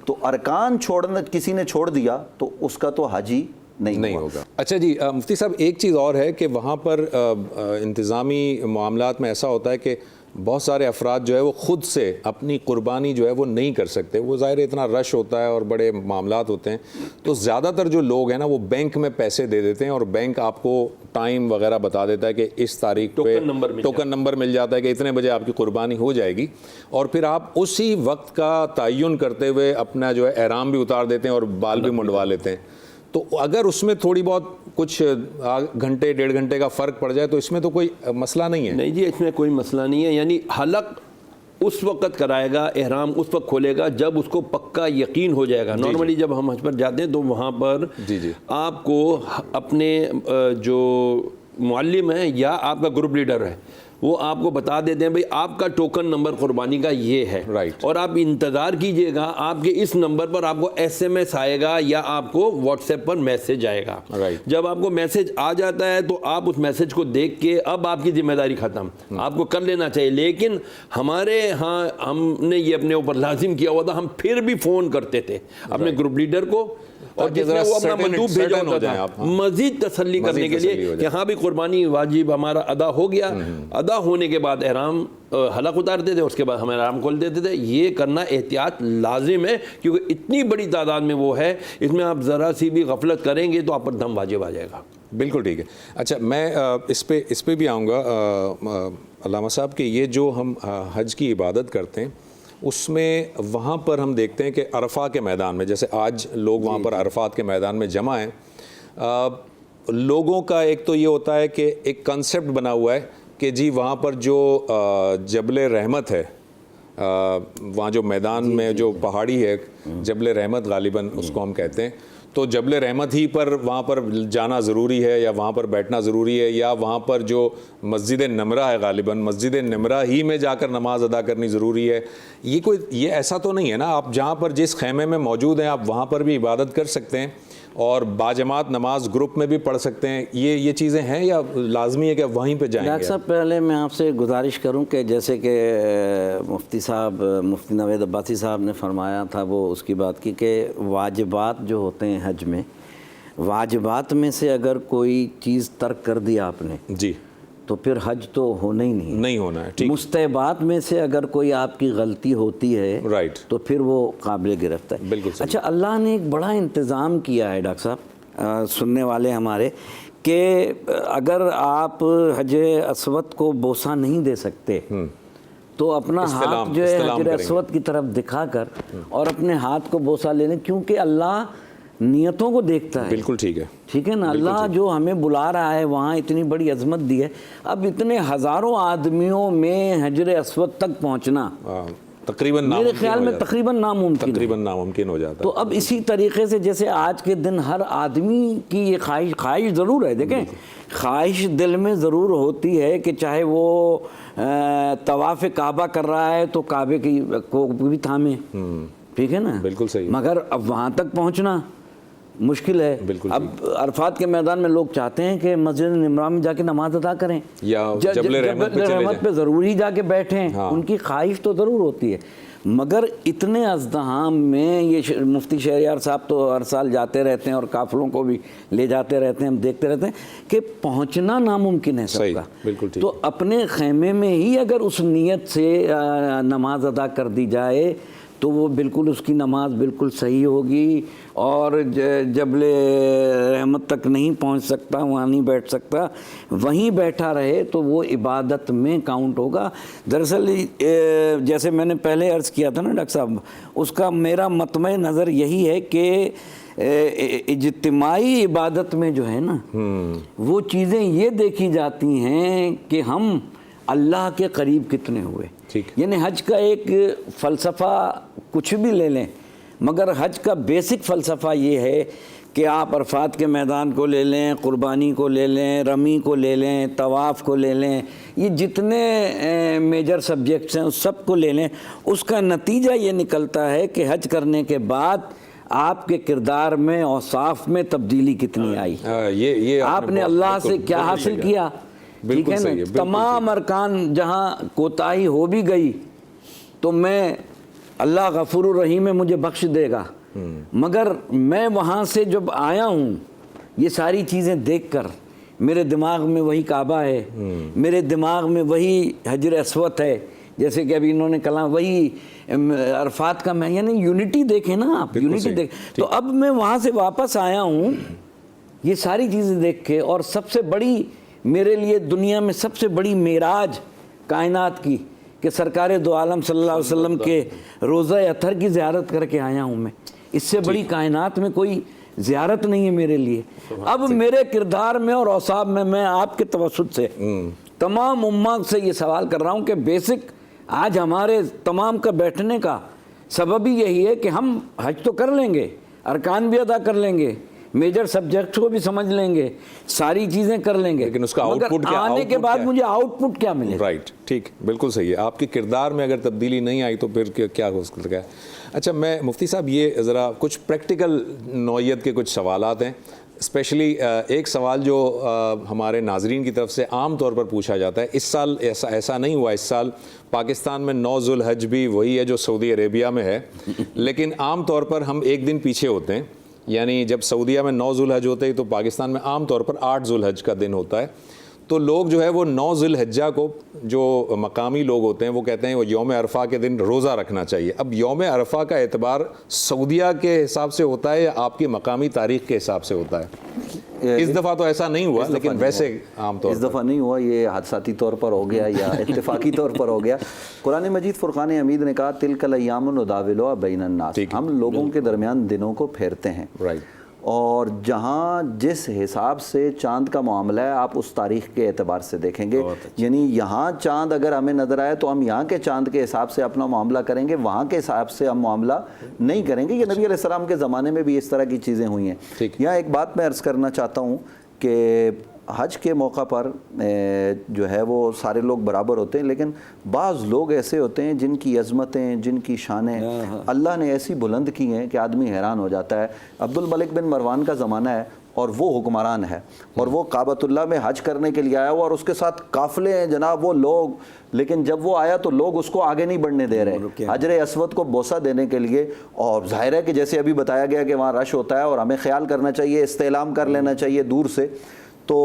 تو ارکان چھوڑنا کسی نے چھوڑ دیا تو اس کا تو حج ہی نہیں ہوگا. اچھا جی مفتی صاحب، ایک چیز اور ہے کہ وہاں پر انتظامی معاملات میں ایسا ہوتا ہے کہ بہت سارے افراد جو ہے وہ خود سے اپنی قربانی جو ہے وہ نہیں کر سکتے. وہ ظاہر اتنا رش ہوتا ہے اور بڑے معاملات ہوتے ہیں, تو زیادہ تر جو لوگ ہیں نا وہ بینک میں پیسے دے دیتے ہیں اور بینک آپ کو ٹائم وغیرہ بتا دیتا ہے کہ اس تاریخ پہ ٹوکن نمبر مل جاتا ہے کہ اتنے بجے آپ کی قربانی ہو جائے گی, اور پھر آپ اسی وقت کا تعین کرتے ہوئے اپنا جو ہے احرام بھی اتار دیتے ہیں اور بال بھی منڈوا لیتے ہیں. تو اگر اس میں تھوڑی بہت کچھ گھنٹے 1.5 گھنٹے کا فرق پڑ جائے تو اس میں تو کوئی مسئلہ نہیں ہے. نہیں جی, اس میں کوئی مسئلہ نہیں ہے. یعنی حلق اس وقت کرائے گا, احرام اس وقت کھولے گا جب اس کو پکا یقین ہو جائے گا. نارملی جب ہم حج پر جاتے ہیں تو وہاں پر آپ کو اپنے جو معلم ہیں یا آپ کا گروپ لیڈر ہے وہ آپ کو بتا دیتے ہیں بھئی آپ کا ٹوکن نمبر قربانی کا یہ ہے, اور آپ انتظار کیجئے گا, آپ کے اس نمبر پر آپ کو SMS آئے گا یا آپ کو واٹس ایپ پر میسج آئے گا. جب آپ کو میسج آ جاتا ہے تو آپ اس میسج کو دیکھ کے اب آپ کی ذمہ داری ختم, آپ کو کر لینا چاہیے. لیکن ہمارے ہاں ہم نے یہ اپنے اوپر لازم کیا ہوا تھا, ہم پھر بھی فون کرتے تھے اپنے گروپ لیڈر کو, اور جس میں وہ اپنا مندوب بھیجا ہوتا تھا مزید تسلی کرنے کے لیے کہ ہاں بھی قربانی واجب ہمارا ادا ہو گیا. ادا ہونے کے بعد احرام حلق اتارتے تھے, اس کے بعد ہم احرام کھول دیتے تھے. یہ کرنا احتیاط لازم ہے کیونکہ اتنی بڑی تعداد میں وہ ہے, اس میں آپ ذرا سی بھی غفلت کریں گے تو آپ پر دم واجب آ جائے گا. بالکل ٹھیک ہے. اچھا, میں اس پہ بھی آؤں گا علامہ صاحب کہ یہ جو ہم حج کی عبادت کرتے ہیں اس میں وہاں پر ہم دیکھتے ہیں کہ عرفہ کے میدان میں, جیسے آج لوگ وہاں پر عرفات کے میدان میں جمع ہیں, لوگوں کا ایک تو یہ ہوتا ہے کہ ایک کنسیپٹ بنا ہوا ہے کہ جی وہاں پر جو جبل رحمت ہے, وہاں جو میدان میں جو پہاڑی ہے جبل رحمت غالباً اس کو ہم کہتے ہیں, تو جبل رحمت ہی پر وہاں پر جانا ضروری ہے یا وہاں پر بیٹھنا ضروری ہے, یا وہاں پر جو مسجد نمرہ ہے غالباً مسجد نمرہ ہی میں جا کر نماز ادا کرنی ضروری ہے. یہ ایسا تو نہیں ہے نا, آپ جہاں پر جس خیمے میں موجود ہیں آپ وہاں پر بھی عبادت کر سکتے ہیں اور باجماعت نماز گروپ میں بھی پڑھ سکتے ہیں. یہ چیزیں ہیں یا لازمی ہے کہ وہیں پہ جائیں گے؟ ڈاکٹر صاحب پہلے میں آپ سے گزارش کروں کہ جیسے کہ مفتی نوید عباسی صاحب نے فرمایا تھا, وہ اس کی بات کی کہ واجبات جو ہوتے ہیں حج میں, واجبات میں سے اگر کوئی چیز ترک کر دی آپ نے جی تو پھر حج تو ہونا ہی نہیں ہونا ہے. مستحبات میں سے اگر کوئی آپ کی غلطی ہوتی ہے تو پھر وہ قابل گرفت ہے. بالکل. اچھا, اللہ نے ایک بڑا انتظام کیا ہے ڈاکٹر صاحب, سننے والے ہمارے, کہ اگر آپ حج اسود کو بوسہ نہیں دے سکتے تو اپنا ہاتھ جو ہے حجر اسود کی طرف دکھا کر اور اپنے ہاتھ کو بوسہ لے لیں, کیونکہ اللہ نیتوں کو دیکھتا ہے. بالکل ٹھیک ہے. ٹھیک ہے نا, اللہ جو ہمیں بلا رہا ہے وہاں اتنی بڑی عظمت دی ہے, اب اتنے ہزاروں آدمیوں میں حجر اسود تک پہنچنا تقریباً میرے خیال میں تقریباً ناممکن ہو جاتا ہے. تو اب اسی طریقے سے جیسے آج کے دن ہر آدمی کی یہ خواہش ضرور ہے, دیکھیں خواہش دل میں ضرور ہوتی ہے کہ چاہے وہ طواف کعبہ کر رہا ہے تو کعبے کی کو بھی تھامے, ٹھیک ہے نا, بالکل صحیح. مگر اب وہاں تک پہنچنا مشکل ہے. اب عرفات کے میدان میں لوگ چاہتے ہیں کہ مسجد نمرہ میں جا کے نماز ادا کریں یا جبل رحمت پہ ضروری جا کے بیٹھیں, ان کی خواہش تو ضرور ہوتی ہے, مگر اتنے ازدحام میں یہ مفتی شہریار صاحب تو ہر سال جاتے رہتے ہیں اور قافلوں کو بھی لے جاتے رہتے ہیں, ہم دیکھتے رہتے ہیں کہ پہنچنا ناممکن ہے سب کا. تو اپنے خیمے میں ہی اگر اس نیت سے نماز ادا کر دی جائے تو وہ بالکل اس کی نماز بالکل صحیح ہوگی, اور جبل رحمت تک نہیں پہنچ سکتا, وہاں نہیں بیٹھ سکتا, وہیں بیٹھا رہے تو وہ عبادت میں کاؤنٹ ہوگا. دراصل جیسے میں نے پہلے عرض کیا تھا نا ڈاکٹر صاحب, اس کا میرا مطمع نظر یہی ہے کہ اجتماعی عبادت میں جو ہے نا وہ چیزیں یہ دیکھی جاتی ہیں کہ ہم اللہ کے قریب کتنے ہوئے. یعنی حج کا ایک فلسفہ کچھ بھی لے لیں, مگر حج کا بیسک فلسفہ یہ ہے کہ آپ عرفات کے میدان کو لے لیں, قربانی کو لے لیں, رمی کو لے لیں, طواف کو لے لیں, یہ جتنے میجر سبجیکٹس ہیں اس سب کو لے لیں, اس کا نتیجہ یہ نکلتا ہے کہ حج کرنے کے بعد آپ کے کردار میں اوصاف میں تبدیلی کتنی آئی, آپ نے اللہ سے کیا حاصل کیا. ٹھیک ہے نا, تمام ارکان جہاں کوتاہی ہو بھی گئی تو میں اللہ غفور الرحیم مجھے بخش دے گا, مگر میں وہاں سے جب آیا ہوں یہ ساری چیزیں دیکھ کر میرے دماغ میں وہی کعبہ ہے, میرے دماغ میں وہی حجر اسود ہے, جیسے کہ ابھی انہوں نے کلام وہی عرفات کا میں, یعنی یونٹی دیکھیں نا آپ, یونٹی دیکھ. تو اب میں وہاں سے واپس آیا ہوں یہ ساری چیزیں دیکھ کے, اور سب سے بڑی میرے لیے دنیا میں سب سے بڑی معراج کائنات کی کہ سرکار دو عالم صلی اللہ علیہ وسلم کے روضہ اطہر کی زیارت کر کے آیا ہوں میں. اس سے بڑی کائنات میں کوئی زیارت نہیں ہے میرے لیے. اب میرے کردار میں اور اوصاف میں آپ کے توسط سے تمام امہ سے یہ سوال کر رہا ہوں کہ بیسک آج ہمارے تمام کا بیٹھنے کا سبب ہی یہی ہے کہ ہم حج تو کر لیں گے, ارکان بھی ادا کر لیں گے, میجر سبجیکٹس کو بھی سمجھ لیں گے, ساری چیزیں کر لیں گے, لیکن اس کا آؤٹ پٹ کیا, آنے کے بعد مجھے آؤٹ پٹ کیا ملے. رائٹ, ٹھیک, بالکل صحیح ہے. آپ کے کردار میں اگر تبدیلی نہیں آئی تو پھر کیا ہو سکتا ہے. اچھا, میں مفتی صاحب یہ ذرا کچھ پریکٹیکل نوعیت کے کچھ سوالات ہیں. اسپیشلی ایک سوال جو ہمارے ناظرین کی طرف سے عام طور پر پوچھا جاتا ہے, اس سال ایسا نہیں ہوا, اس سال پاکستان میں 9 ذو الحج بھی وہی ہے جو سعودی عربیہ میں ہے, لیکن عام طور پر ہم ایک دن پیچھے ہوتے ہیں. یعنی جب سعودیہ میں 9 ذو الحج ہوتے ہیں تو پاکستان میں عام طور پر 8 ذو الحج کا دن ہوتا ہے. تو لوگ جو ہے وہ 9 ذو الحجہ کو, جو مقامی لوگ ہوتے ہیں وہ کہتے ہیں وہ یوم عرفہ کے دن روزہ رکھنا چاہیے. اب یوم عرفہ کا اعتبار سعودیہ کے حساب سے ہوتا ہے یا آپ کی مقامی تاریخ کے حساب سے ہوتا ہے؟ اس دفعہ تو ایسا نہیں ہوا, لیکن ویسے عام طور اس دفعہ نہیں ہوا, یہ حادثاتی طور پر ہو گیا یا اتفاقی طور پر ہو گیا. قرآن مجید فرقان حمید نے کہا تلک الایام نداولها بین الناس, ہم لوگوں کے درمیان دنوں کو پھیرتے ہیں. اور جہاں جس حساب سے چاند کا معاملہ ہے آپ اس تاریخ کے اعتبار سے دیکھیں گے. یعنی یہاں چاند اگر ہمیں نظر آئے تو ہم یہاں کے چاند کے حساب سے اپنا معاملہ کریں گے, وہاں کے حساب سے ہم معاملہ نہیں کریں گے. یہ نبی علیہ السلام کے زمانے میں بھی اس طرح کی چیزیں ہوئی ہیں. یہاں ایک بات میں عرض کرنا چاہتا ہوں کہ حج کے موقع پر جو ہے وہ سارے لوگ برابر ہوتے ہیں, لیکن بعض لوگ ایسے ہوتے ہیں جن کی عظمتیں, جن کی شانیں اللہ نے ایسی بلند کی ہیں کہ آدمی حیران ہو جاتا ہے. عبد الملک بن مروان کا زمانہ ہے اور وہ حکمران ہے, اور وہ کعبۃ اللہ میں حج کرنے کے لیے آیا ہوا, اور اس کے ساتھ قافلے ہیں جناب وہ لوگ, لیکن جب وہ آیا تو لوگ اس کو آگے نہیں بڑھنے دے رہے حجر اسود کو بوسہ دینے کے لیے. اور ظاہر ہے کہ جیسے ابھی بتایا گیا کہ وہاں رش ہوتا ہے اور ہمیں خیال کرنا چاہیے, استعلام کر لینا چاہیے دور سے. تو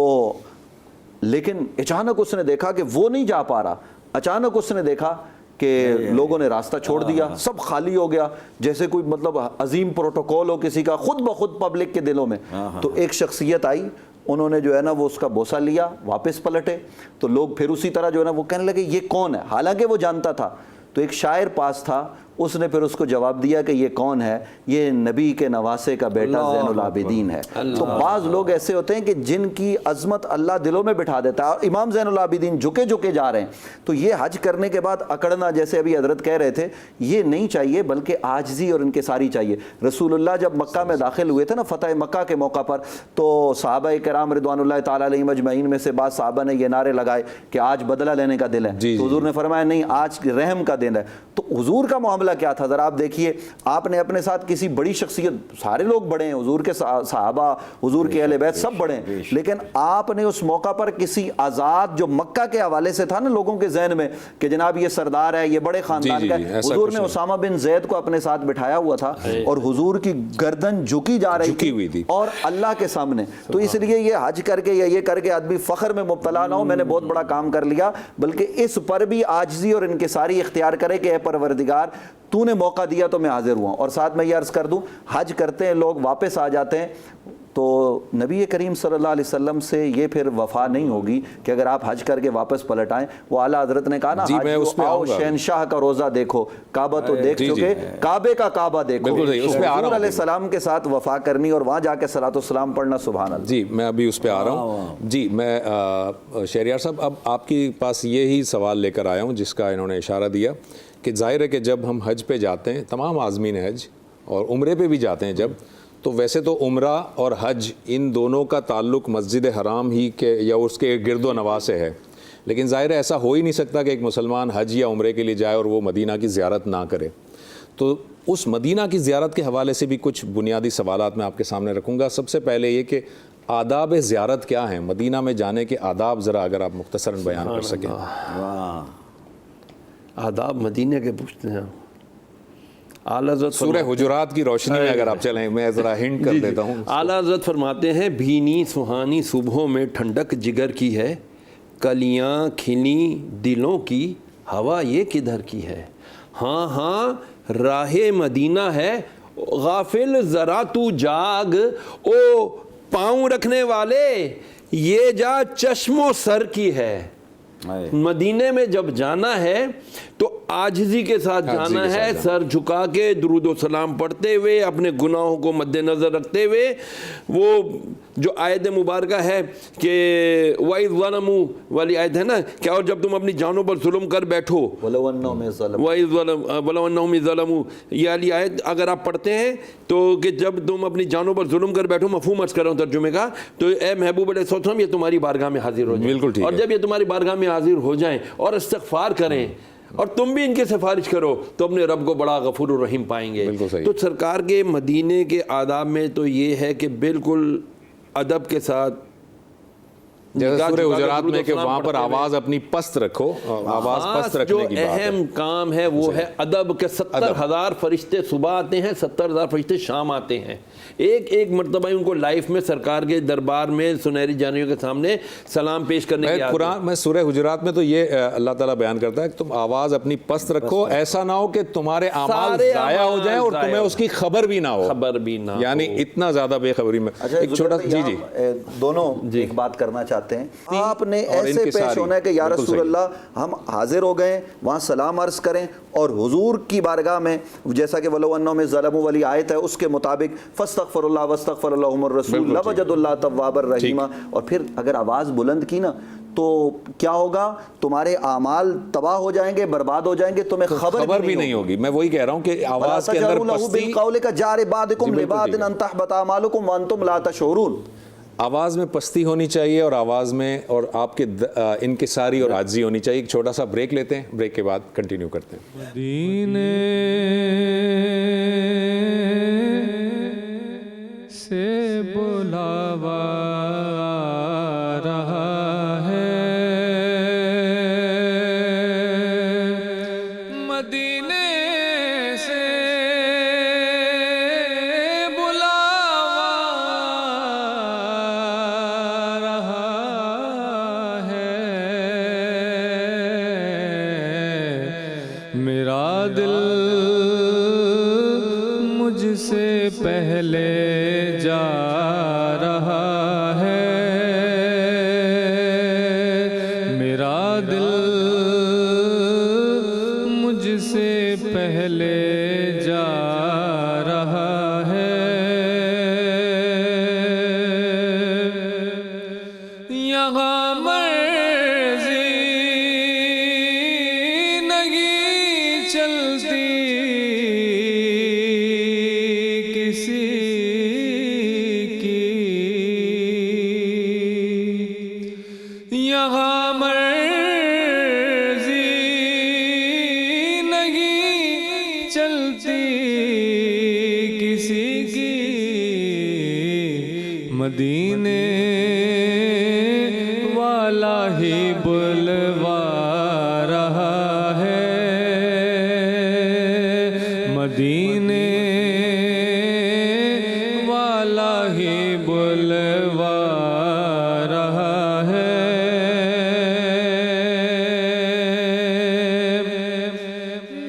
لیکن اچانک اس نے دیکھا کہ وہ نہیں جا پا رہا, اچانک اس نے دیکھا کہ لوگوں نے راستہ چھوڑ دیا, سب خالی ہو گیا, جیسے کوئی مطلب عظیم پروٹوکول ہو کسی کا خود بخود پبلک کے دلوں میں. تو ایک شخصیت آئی, انہوں نے جو ہے نا وہ اس کا بوسہ لیا, واپس پلٹے, تو لوگ پھر اسی طرح جو ہے نا وہ کہنے لگے یہ کون ہے, حالانکہ وہ جانتا تھا. تو ایک شاعر پاس تھا, اس نے پھر اس کو جواب دیا کہ یہ کون ہے, یہ نبی کے نواسے کا بیٹا زین العابدین ہے. تو بعض لوگ ایسے ہوتے ہیں کہ جن کی عظمت اللہ دلوں میں بٹھا دیتا ہے, اور امام زین العابدین جھکے جھکے جا رہے ہیں. تو یہ حج کرنے کے بعد اکڑنا, جیسے ابھی حضرت کہہ رہے تھے, یہ نہیں چاہیے, بلکہ عاجزی اور انکساری چاہیے. رسول اللہ جب مکہ میں داخل ہوئے تھے نا فتح مکہ کے موقع پر, تو صحابہ کرام رضوان اللہ تعالیٰ علیہم اجمعین میں سے بعض صحابہ نے یہ نعرے لگائے کہ آج بدلہ لینے کا دن ہے. تو حضور نے فرمایا نہیں, آج رحم کا دن ہے. تو حضور کا معاملہ کیا تھا ذرا آپ دیکھیے, آپ نے اپنے ساتھ کسی بڑی شخصیت, سارے لوگ بڑے ہیں, حضور کے صحابہ, حضور کے اہل بیت سب بڑے ہیں, لیکن آپ نے اس موقع پر کسی آزاد جو مکہ کے حوالے سے تھا نا لوگوں کے ذہن میں کہ جناب یہ سردار ہے, یہ بڑے خاندان کا ہے, حضور نے اسامہ بن زید کو اپنے ساتھ بٹھایا ہوا تھا, اور حضور کی گردن جھکی جا رہی تھی اور اللہ کے سامنے. تو اس لیے یہ حج کر کے یا یہ کر کے آدمی فخر میں مبتلا نہ ہو میں نے بہت بڑا کام کر لیا, بلکہ اس پر بھی عاجزی اور انکساری اختیار کرے کہ اے پروردگار تو نے موقع دیا تو میں حاضر ہوا. اور ساتھ میں یہ عرض کر دوں, حج کرتے ہیں لوگ, واپس آ جاتے ہیں, تو نبی کریم صلی اللہ علیہ وسلم سے یہ پھر وفا نہیں ہوگی کہ اگر آپ حج کر کے واپس پلٹ آئیں. وہ اعلیٰ حضرت نے کہا نا, آؤ شہنشاہ کا روزہ دیکھو, کعبہ تو دیکھ چکے, کعبے کا کعبہ دیکھو. حضور علیہ السلام کے ساتھ وفا کرنی اور وہاں جا کے صلاۃ والسلام پڑھنا, سبحان اللہ. جی میں ابھی اس پہ آ رہا ہوں. جی میں شہریار صاحب اب آپ کے پاس یہی سوال لے کر آیا ہوں جس کا انہوں نے اشارہ دیا کہ ظاہر ہے کہ جب ہم حج پہ جاتے ہیں, تمام عازمین حج اور عمرے پہ بھی جاتے ہیں جب, تو ویسے تو عمرہ اور حج ان دونوں کا تعلق مسجد حرام ہی کے یا اس کے گرد و نواح سے ہے, لیکن ظاہر ہے ایسا ہو ہی نہیں سکتا کہ ایک مسلمان حج یا عمرے کے لیے جائے اور وہ مدینہ کی زیارت نہ کرے. تو اس مدینہ کی زیارت کے حوالے سے بھی کچھ بنیادی سوالات میں آپ کے سامنے رکھوں گا. سب سے پہلے یہ کہ آداب زیارت کیا ہیں, مدینہ میں جانے کے آداب ذرا اگر آپ مختصراً بیان کر سکیں. آداب مدینہ کے پوچھتے ہیں. اعلیٰ حضرت سورہ حجرات کی روشنی میں اگر آپ چلیں، میں ذرا ہنٹ کر دیتا ہوں. اعلیٰ حضرت فرماتے ہیں بھینی سہانی صبحوں میں ٹھنڈک جگر کی ہے، کلیاں کھلی دلوں کی ہوا یہ کدھر کی ہے. ہاں ہاں راہ مدینہ ہے، غافل ذرا تو جاگ، او پاؤں رکھنے والے یہ جا چشم و سر کی ہے. مدینے میں جب جانا ہے تو عاجزی کے ساتھ جانا ہے، سر جھکا کے درود و سلام پڑھتے ہوئے، اپنے گناہوں کو مد نظر رکھتے ہوئے. وہ جو آیت مبارکہ ہے کہ وَإِذْ ظَلَمُوا والی آیت ہے نا کہ اور جب تم اپنی جانوں پر ظلم کر بیٹھو، وَلَوْ أَنَّهُمْ ظَلَمُوا، یہ والی آیت اگر آپ پڑھتے ہیں تو کہ جب تم اپنی جانوں پر ظلم کر بیٹھو، مفہوم عرض کر رہا ہوں ترجمے کا، تو اے محبوب علیہ السلام یہ تمہاری بارگاہ میں حاضر ہو جائیں. بالکل ٹھیک اور ہے. جب یہ تمہاری بارگاہ میں حاضر ہو جائیں اور استغفار کریں اور تم بھی ان کے سفارش کرو تو اپنے رب کو بڑا غفور الرحیم پائیں گے. تو سرکار کے مدینے کے آداب میں تو یہ ہے کہ بالکل ادب کے ساتھ، جیسے سورہ حجرات میں کہ وہاں پر آواز اپنی پست رکھو، آواز پست رکھنے کی بات ہے. جو اہم کام ہے وہ ہے ادب کے. 70,000 فرشتے صبح آتے ہیں، 70,000 فرشتے شام آتے ہیں. ایک مرتبہ ان کو لائف میں سرکار کے دربار میں سنہری جانیوں کے سامنے سلام پیش کرنے کی قرآن میں سورہ حجرات میں تو یہ اللہ تعالیٰ بیان کرتا ہے کہ تم آواز اپنی پست رکھو، ایسا نہ ہو کہ تمہارے اعمال ضائع ہو جائیں اور تمہیں اس کی خبر بھی نہ ہو. یعنی اتنا زیادہ بے خبری میں. ایک چھوٹا جی دونوں ایک بات کرنا چاہتے ہیں. آپ نے ایسے پیش ہونا ہے کہ یا رسول اللہ ہم حاضر ہو گئے، وہاں سلام عرض کریں اور حضور کی بارگاہ میں جیسا کہ وَلَوْ أَنَّهُمْ ظَلَمُوا والی آیت ہے اس کے مطابق فَاسْتَغْفِرُ اللَّهَ وَاسْتَغْفَرَ لَهُمُ الرَّسُولُ لَوَجَدُوا اللَّهَ تَوَّابًا رَحِيمًا. اور پھر اگر آواز بلند کی نا تو کیا ہوگا؟ تمہارے اعمال تباہ ہو جائیں گے، برباد ہو جائیں گے، تمہیں خبر بھی نہیں ہوگی. میں وہی کہہ رہا ہوں کہ آواز کے اندر پستی، بِالْقَوْلِ كَجَارِ بَعْضِكُمْ لِبَعْضٍ أَن تَحْبَطَ أَعْمَالُكُمْ وَأَنْتُمْ لَا تَشْعُرُونَ. آواز میں پستی ہونی چاہیے اور آواز میں اور آپ کے انکساری اور عاجزی ہونی چاہیے. ایک چھوٹا سا بریک لیتے ہیں، بریک کے بعد کنٹینیو کرتے ہیں. مدینے سے بلاوا رہا ہے، مدینے سے بلاوا رہا ہے. میرا دل مجھ سے پہلے جا رہا ہے، میرا دل مجھ سے پہلے جا رہا ہے. یہاں مرضی نہیں چلتی کسی کی، یہاں مرضی نہیں چلتی کسی کی. مدینے والا ہی بلوا رہا ہے، مدینے والا ہی بلوا رہا ہے.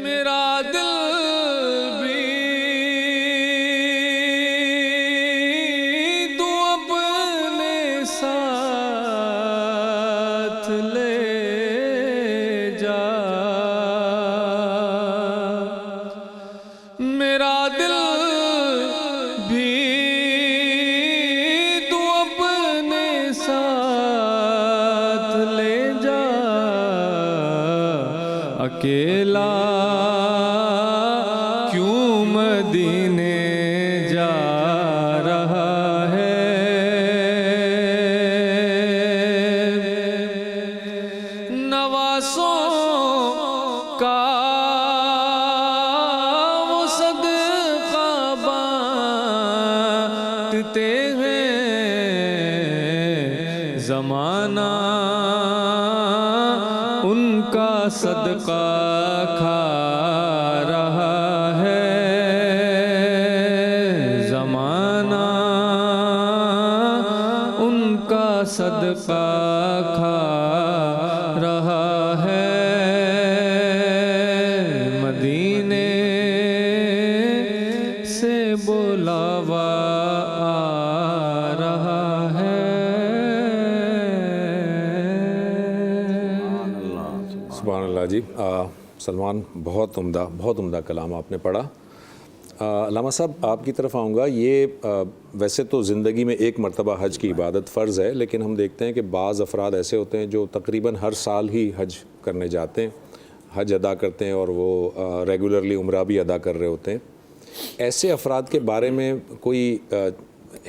میرا دل بھی تو اپنے ساتھ لے جا، میرا دل بھی تو اپنے ساتھ لے جا. اکیلا کیوں مدینے جا رہا ہے، نواسوں کا وہ صدقہ بانٹتے ہیں، زمانہ ان کا صدقہ کھا رہا ہے. صدقہ کھا رہا ہے، مدینے سے بلاوا آ رہا ہے۔ سبحان اللہ جی، سلمان بہت عمدہ کلام آپ نے پڑھا۔ علامہ صاحب آپ کی طرف آؤں گا۔ یہ ویسے تو زندگی میں ایک مرتبہ حج کی عبادت فرض ہے، لیکن ہم دیکھتے ہیں کہ بعض افراد ایسے ہوتے ہیں جو تقریباً ہر سال ہی حج کرنے جاتے ہیں، حج ادا کرتے ہیں، اور وہ ریگولرلی عمرہ بھی ادا کر رہے ہوتے ہیں۔ ایسے افراد کے بارے میں کوئی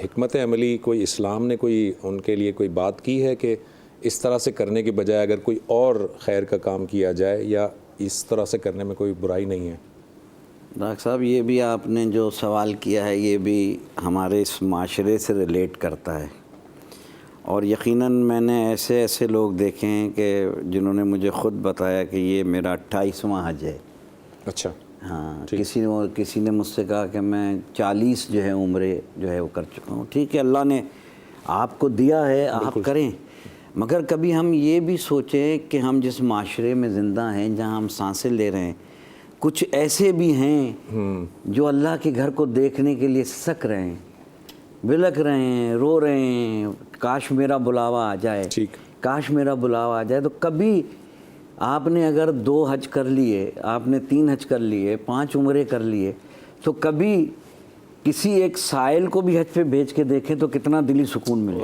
حکمت عملی، کوئی اسلام نے کوئی ان کے لیے کوئی بات کی ہے کہ اس طرح سے کرنے کے بجائے اگر کوئی اور خیر کا کام کیا جائے، یا اس طرح سے کرنے میں کوئی برائی نہیں ہے؟ ڈاکٹر صاحب یہ بھی آپ نے جو سوال کیا ہے یہ بھی ہمارے اس معاشرے سے ریلیٹ کرتا ہے، اور یقیناً میں نے ایسے لوگ دیکھے ہیں کہ جنہوں نے مجھے خود بتایا کہ یہ میرا 28واں حج ہے۔ اچھا، ہاں، کسی نے مجھ سے کہا کہ میں 40 جو ہے عمرے جو ہے وہ کر چکا ہوں۔ ٹھیک ہے، اللہ نے آپ کو دیا ہے، آپ کریں، مگر کبھی ہم یہ بھی سوچیں کہ ہم جس معاشرے میں زندہ ہیں، جہاں ہم سانسیں لے رہے ہیں، کچھ ایسے بھی ہیں جو اللہ کے گھر کو دیکھنے کے لیے سک رہے ہیں، بلک رہے ہیں، رو رہے ہیں، کاش میرا بلاوا آ جائے، کاش میرا بلاوا آ جائے۔ تو کبھی آپ نے اگر 2 حج کر لیے، آپ نے 3 حج کر لیے، 5 عمرے کر لیے، تو کبھی کسی ایک سائل کو بھی حج پہ بھیج کے دیکھیں تو کتنا دلی سکون ملے۔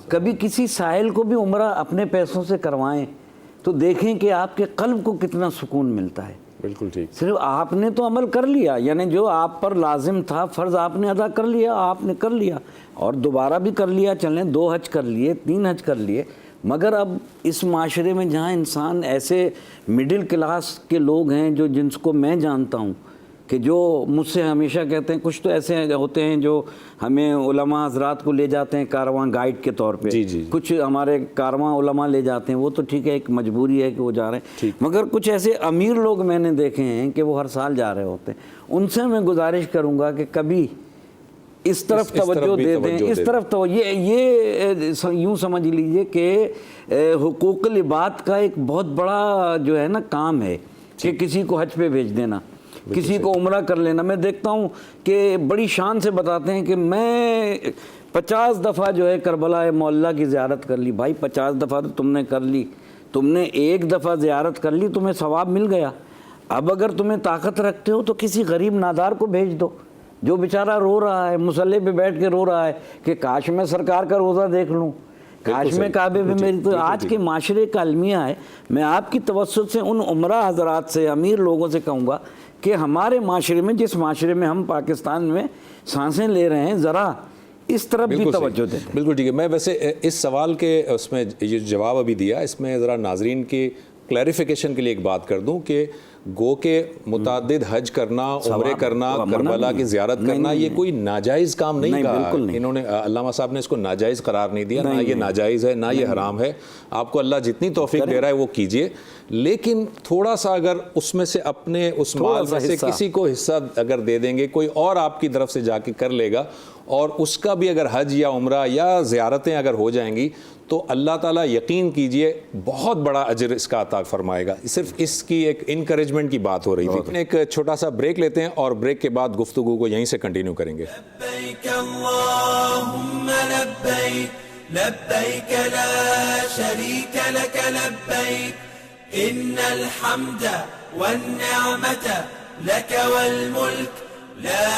کبھی کسی سائل کو بھی عمرہ اپنے پیسوں سے کروائیں تو دیکھیں کہ آپ کے قلب کو کتنا سکون ملتا ہے۔ بالکل ٹھیک۔ صرف آپ نے تو عمل کر لیا، یعنی جو آپ پر لازم تھا، فرض آپ نے ادا کر لیا، آپ نے کر لیا، اور دوبارہ بھی کر لیا، چلیں 2 حج کر لیے، 3 حج کر لیے، مگر اب اس معاشرے میں جہاں انسان ایسے مڈل کلاس کے لوگ ہیں جو جن کو میں جانتا ہوں کہ جو مجھ سے ہمیشہ کہتے ہیں، کچھ تو ایسے ہوتے ہیں جو ہمیں علماء حضرات کو لے جاتے ہیں کارواں گائیڈ کے طور پہ، کچھ ہمارے کارواں علماء لے جاتے ہیں، وہ تو ٹھیک ہے، ایک مجبوری ہے کہ وہ جا رہے ہیں، مگر کچھ ایسے امیر لوگ میں نے دیکھے ہیں کہ وہ ہر سال جا رہے ہوتے ہیں۔ ان سے میں گزارش کروں گا کہ کبھی اس طرف توجہ دے دیں، اس طرف تو یہ یوں سمجھ لیجئے کہ حقوق العباد کا ایک بہت بڑا جو ہے نا کام ہے کہ کسی کو حج پہ بھیج دینا، کسی کو عمرہ کر لینا۔ میں دیکھتا ہوں کہ بڑی شان سے بتاتے ہیں کہ میں 50 دفعہ جو ہے کربلا معلیٰ کی زیارت کر لی۔ بھائی 50 دفعہ تو تم نے کر لی، تم نے 1 دفعہ زیارت کر لی، تمہیں ثواب مل گیا۔ اب اگر تمہیں طاقت رکھتے ہو تو کسی غریب نادار کو بھیج دو جو بیچارہ رو رہا ہے، مصلی پہ بیٹھ کے رو رہا ہے کہ کاش میں سرکار کا روزہ دیکھ لوں، کاش میں کعبے پہ میری۔ تو آج کے معاشرے کا المیہ ہے۔ میں آپ کی توسط سے ان عمرہ حضرات سے، امیر لوگوں سے کہوں گا کہ ہمارے معاشرے میں، جس معاشرے میں ہم پاکستان میں سانسیں لے رہے ہیں، ذرا اس طرف بھی توجہ دیں۔ بالکل ٹھیک ہے۔ میں ویسے اس سوال کے اس میں یہ جواب ابھی دیا، اس میں ذرا ناظرین کی کلیریفیکیشن کے لیے ایک بات کر دوں کہ گو کہ متعدد حج کرنا، عمرے کرنا، کربلا کی زیارت کرنا، یہ کوئی ناجائز کام نہیں کہا انہوں نے، علامہ صاحب نے اس کو ناجائز قرار نہیں دیا، نہ یہ ناجائز ہے، نہ یہ حرام ہے۔ آپ کو اللہ جتنی توفیق دے رہا ہے وہ کیجئے، لیکن تھوڑا سا اگر اس میں سے اپنے اس مال میں سے کسی کو حصہ اگر دے دیں گے، کوئی اور آپ کی طرف سے جا کے کر لے گا، اور اس کا بھی اگر حج یا عمرہ یا زیارتیں اگر ہو جائیں گی تو اللہ تعالیٰ یقین کیجئے بہت بڑا اجر اس کا عطا فرمائے گا۔ صرف اس کی ایک انکریجمنٹ کی بات ہو رہی تھی۔ ایک چھوٹا سا بریک لیتے ہیں اور بریک کے بعد گفتگو کو یہیں سے کنٹینیو کریں گے۔ لبیک اللہم لبیک لبیک لا شریک لک لبیک ان الحمد والنعمت لک والملک لا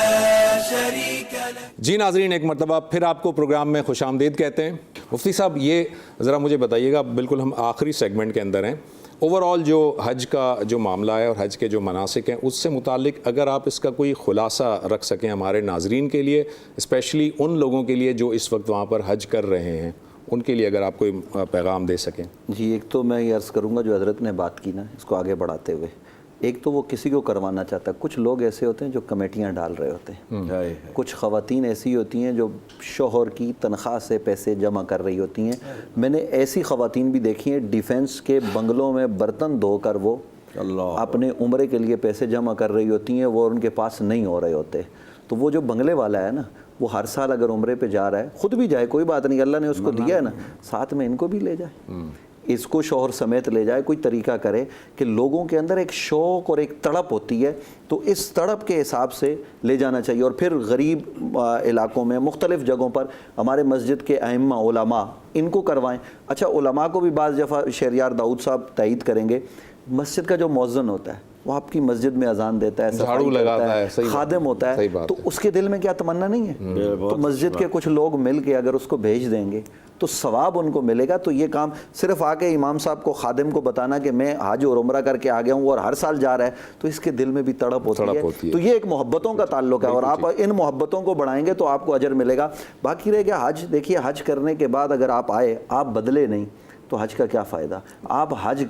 شریک لک۔ جی ناظرین، ایک مرتبہ پھر آپ کو پروگرام میں خوش آمدید کہتے ہیں۔ مفتی صاحب یہ ذرا مجھے بتائیے گا، بالکل ہم آخری سیگمنٹ کے اندر ہیں، اوور آل جو حج کا جو معاملہ ہے اور حج کے جو مناسک ہیں اس سے متعلق اگر آپ اس کا کوئی خلاصہ رکھ سکیں ہمارے ناظرین کے لیے، اسپیشلی ان لوگوں کے لیے جو اس وقت وہاں پر حج کر رہے ہیں، ان کے لیے اگر آپ کوئی پیغام دے سکیں۔ جی، ایک تو میں یہ عرض کروں گا جو حضرت نے بات کی نا، اس کو آگے بڑھاتے ہوئے، ایک تو وہ کسی کو کروانا چاہتا ہے، کچھ لوگ ایسے ہوتے ہیں جو کمیٹیاں ڈال رہے ہوتے ہیں، کچھ خواتین ایسی ہوتی ہیں جو شوہر کی تنخواہ سے پیسے جمع کر رہی ہوتی ہیں۔ میں نے ایسی خواتین بھی دیکھی ہیں ڈیفینس کے بنگلوں میں برتن دھو کر وہ اپنے عمرے کے لیے پیسے جمع کر رہی ہوتی ہیں، وہ ان کے پاس نہیں ہو رہے ہوتے، تو وہ جو بنگلے والا ہے نا وہ ہر سال اگر عمرے پہ جا رہا ہے، خود بھی جائے کوئی بات نہیں، اللہ نے اس کو دیا ہے نا، ساتھ میں ان کو بھی لے جائے، اس کو شوہر سمیت لے جائے، کوئی طریقہ کرے کہ لوگوں کے اندر ایک شوق اور ایک تڑپ ہوتی ہے، تو اس تڑپ کے حساب سے لے جانا چاہیے۔ اور پھر غریب علاقوں میں مختلف جگہوں پر ہمارے مسجد کے ائمہ علماء ان کو کروائیں۔ اچھا علماء کو بھی بعض دفعہ شہریار داؤد صاحب تائید کریں گے، مسجد کا جو مؤذن ہوتا ہے وہ آپ کی مسجد میں اذان دیتا ہے، جھاڑو لگاتا ہے، خادم ہوتا ہے، تو اس کے دل میں کیا تمنا نہیں ہے؟ تو مسجد کے کچھ لوگ مل کے اگر اس کو بھیج دیں گے تو ثواب ان کو ملے گا۔ تو یہ کام صرف آ کے امام صاحب کو خادم کو بتانا کہ میں حج اور عمرہ کر کے آ گیا ہوں اور ہر سال جا رہا ہے، تو اس کے دل میں بھی تڑپ ہوتی ہے۔ تو یہ ایک محبتوں کا تعلق ہے، اور آپ ان محبتوں کو بڑھائیں گے تو آپ کو اجر ملے گا۔ باقی رہ گیا حج، دیکھیے حج کرنے کے بعد اگر آپ آئے آپ بدلے نہیں تو حج کا کیا فائدہ؟ آپ حج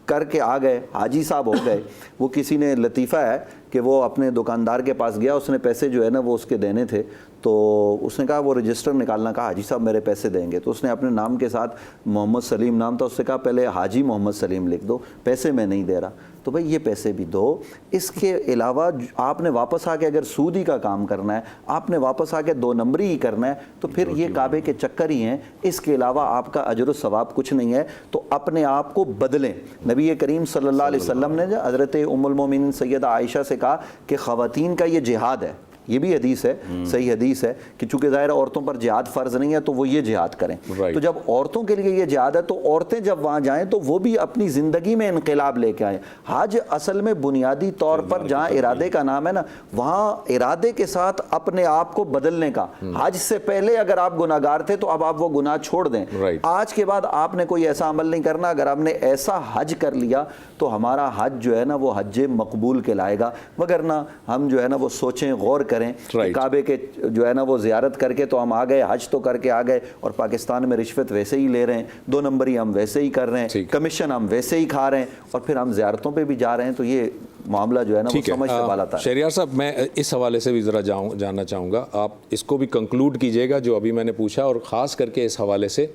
کر کے آ گئے، حاجی صاحب ہو گئے، وہ کسی نے لطیفہ ہے کہ وہ اپنے دکاندار کے پاس گیا، اس نے پیسے جو ہے نا وہ اس کے دینے تھے، تو اس نے کہا وہ رجسٹر نکالنا، کہا حاجی صاحب میرے پیسے دیں گے، تو اس نے اپنے نام کے ساتھ محمد سلیم نام تھا، اس سے کہا پہلے حاجی محمد سلیم لکھ دو، پیسے میں نہیں دے رہا۔ تو بھائی یہ پیسے بھی دو، اس کے علاوہ آپ نے واپس آ کے اگر سودی کا کام کرنا ہے، آپ نے واپس آ کے 2 نمبری ہی کرنا ہے، تو پھر یہ کعبے کے چکر ہی ہیں، اس کے علاوہ آپ کا اجر و ثواب کچھ نہیں ہے۔ تو اپنے آپ کو بدلیں۔ نبی کریم صلی اللہ علیہ وسلم نے حضرت ام المومنین سیدہ عائشہ سے کہا کہ خواتین کا یہ جہاد ہے، یہ بھی حدیث ہے، صحیح حدیث ہے کہ چونکہ ظاہر عورتوں پر جہاد فرض نہیں ہے تو وہ یہ جہاد کریں۔ تو جب عورتوں کے لیے یہ جہاد ہے تو عورتیں جب وہاں جائیں تو وہ بھی اپنی زندگی میں انقلاب لے کے آئیں۔ حج اصل میں بنیادی طور پر جہاں ارادے کا نام ہے نا، وہاں ارادے کے ساتھ اپنے آپ کو بدلنے کا۔ حج سے پہلے اگر آپ گناہگار تھے تو اب آپ وہ گناہ چھوڑ دیں، آج کے بعد آپ نے کوئی ایسا عمل نہیں کرنا۔ اگر آپ نے ایسا حج کر لیا تو ہمارا حج جو ہے نا وہ حج مقبول کہلائے گا، وگرنہ ہم جو ہے نا وہ سوچیں، غور کریں کہ کعبے کے جو ہے نا وہ زیارت کر کے تو ہم آ گئے، حج تو کر کے آ گئے، اور پاکستان میں رشوت ویسے ہی لے رہے ہیں، 2 نمبری ہم ویسے ہی کر رہے ہیں، کمیشن ہم ویسے ہی کھا رہے ہیں، اور پھر ہم زیارتوں پہ بھی جا رہے ہیں، تو یہ معاملہ جو ہے نا وہ سمجھ سے بالا تر ہے۔ شہریار صاحب میں اس حوالے سے بھی ذرا جاننا چاہوں گا، آپ اس کو بھی کنکلوڈ کیجئے گا جو ابھی میں نے پوچھا، اور خاص کر کے اس حوالے سے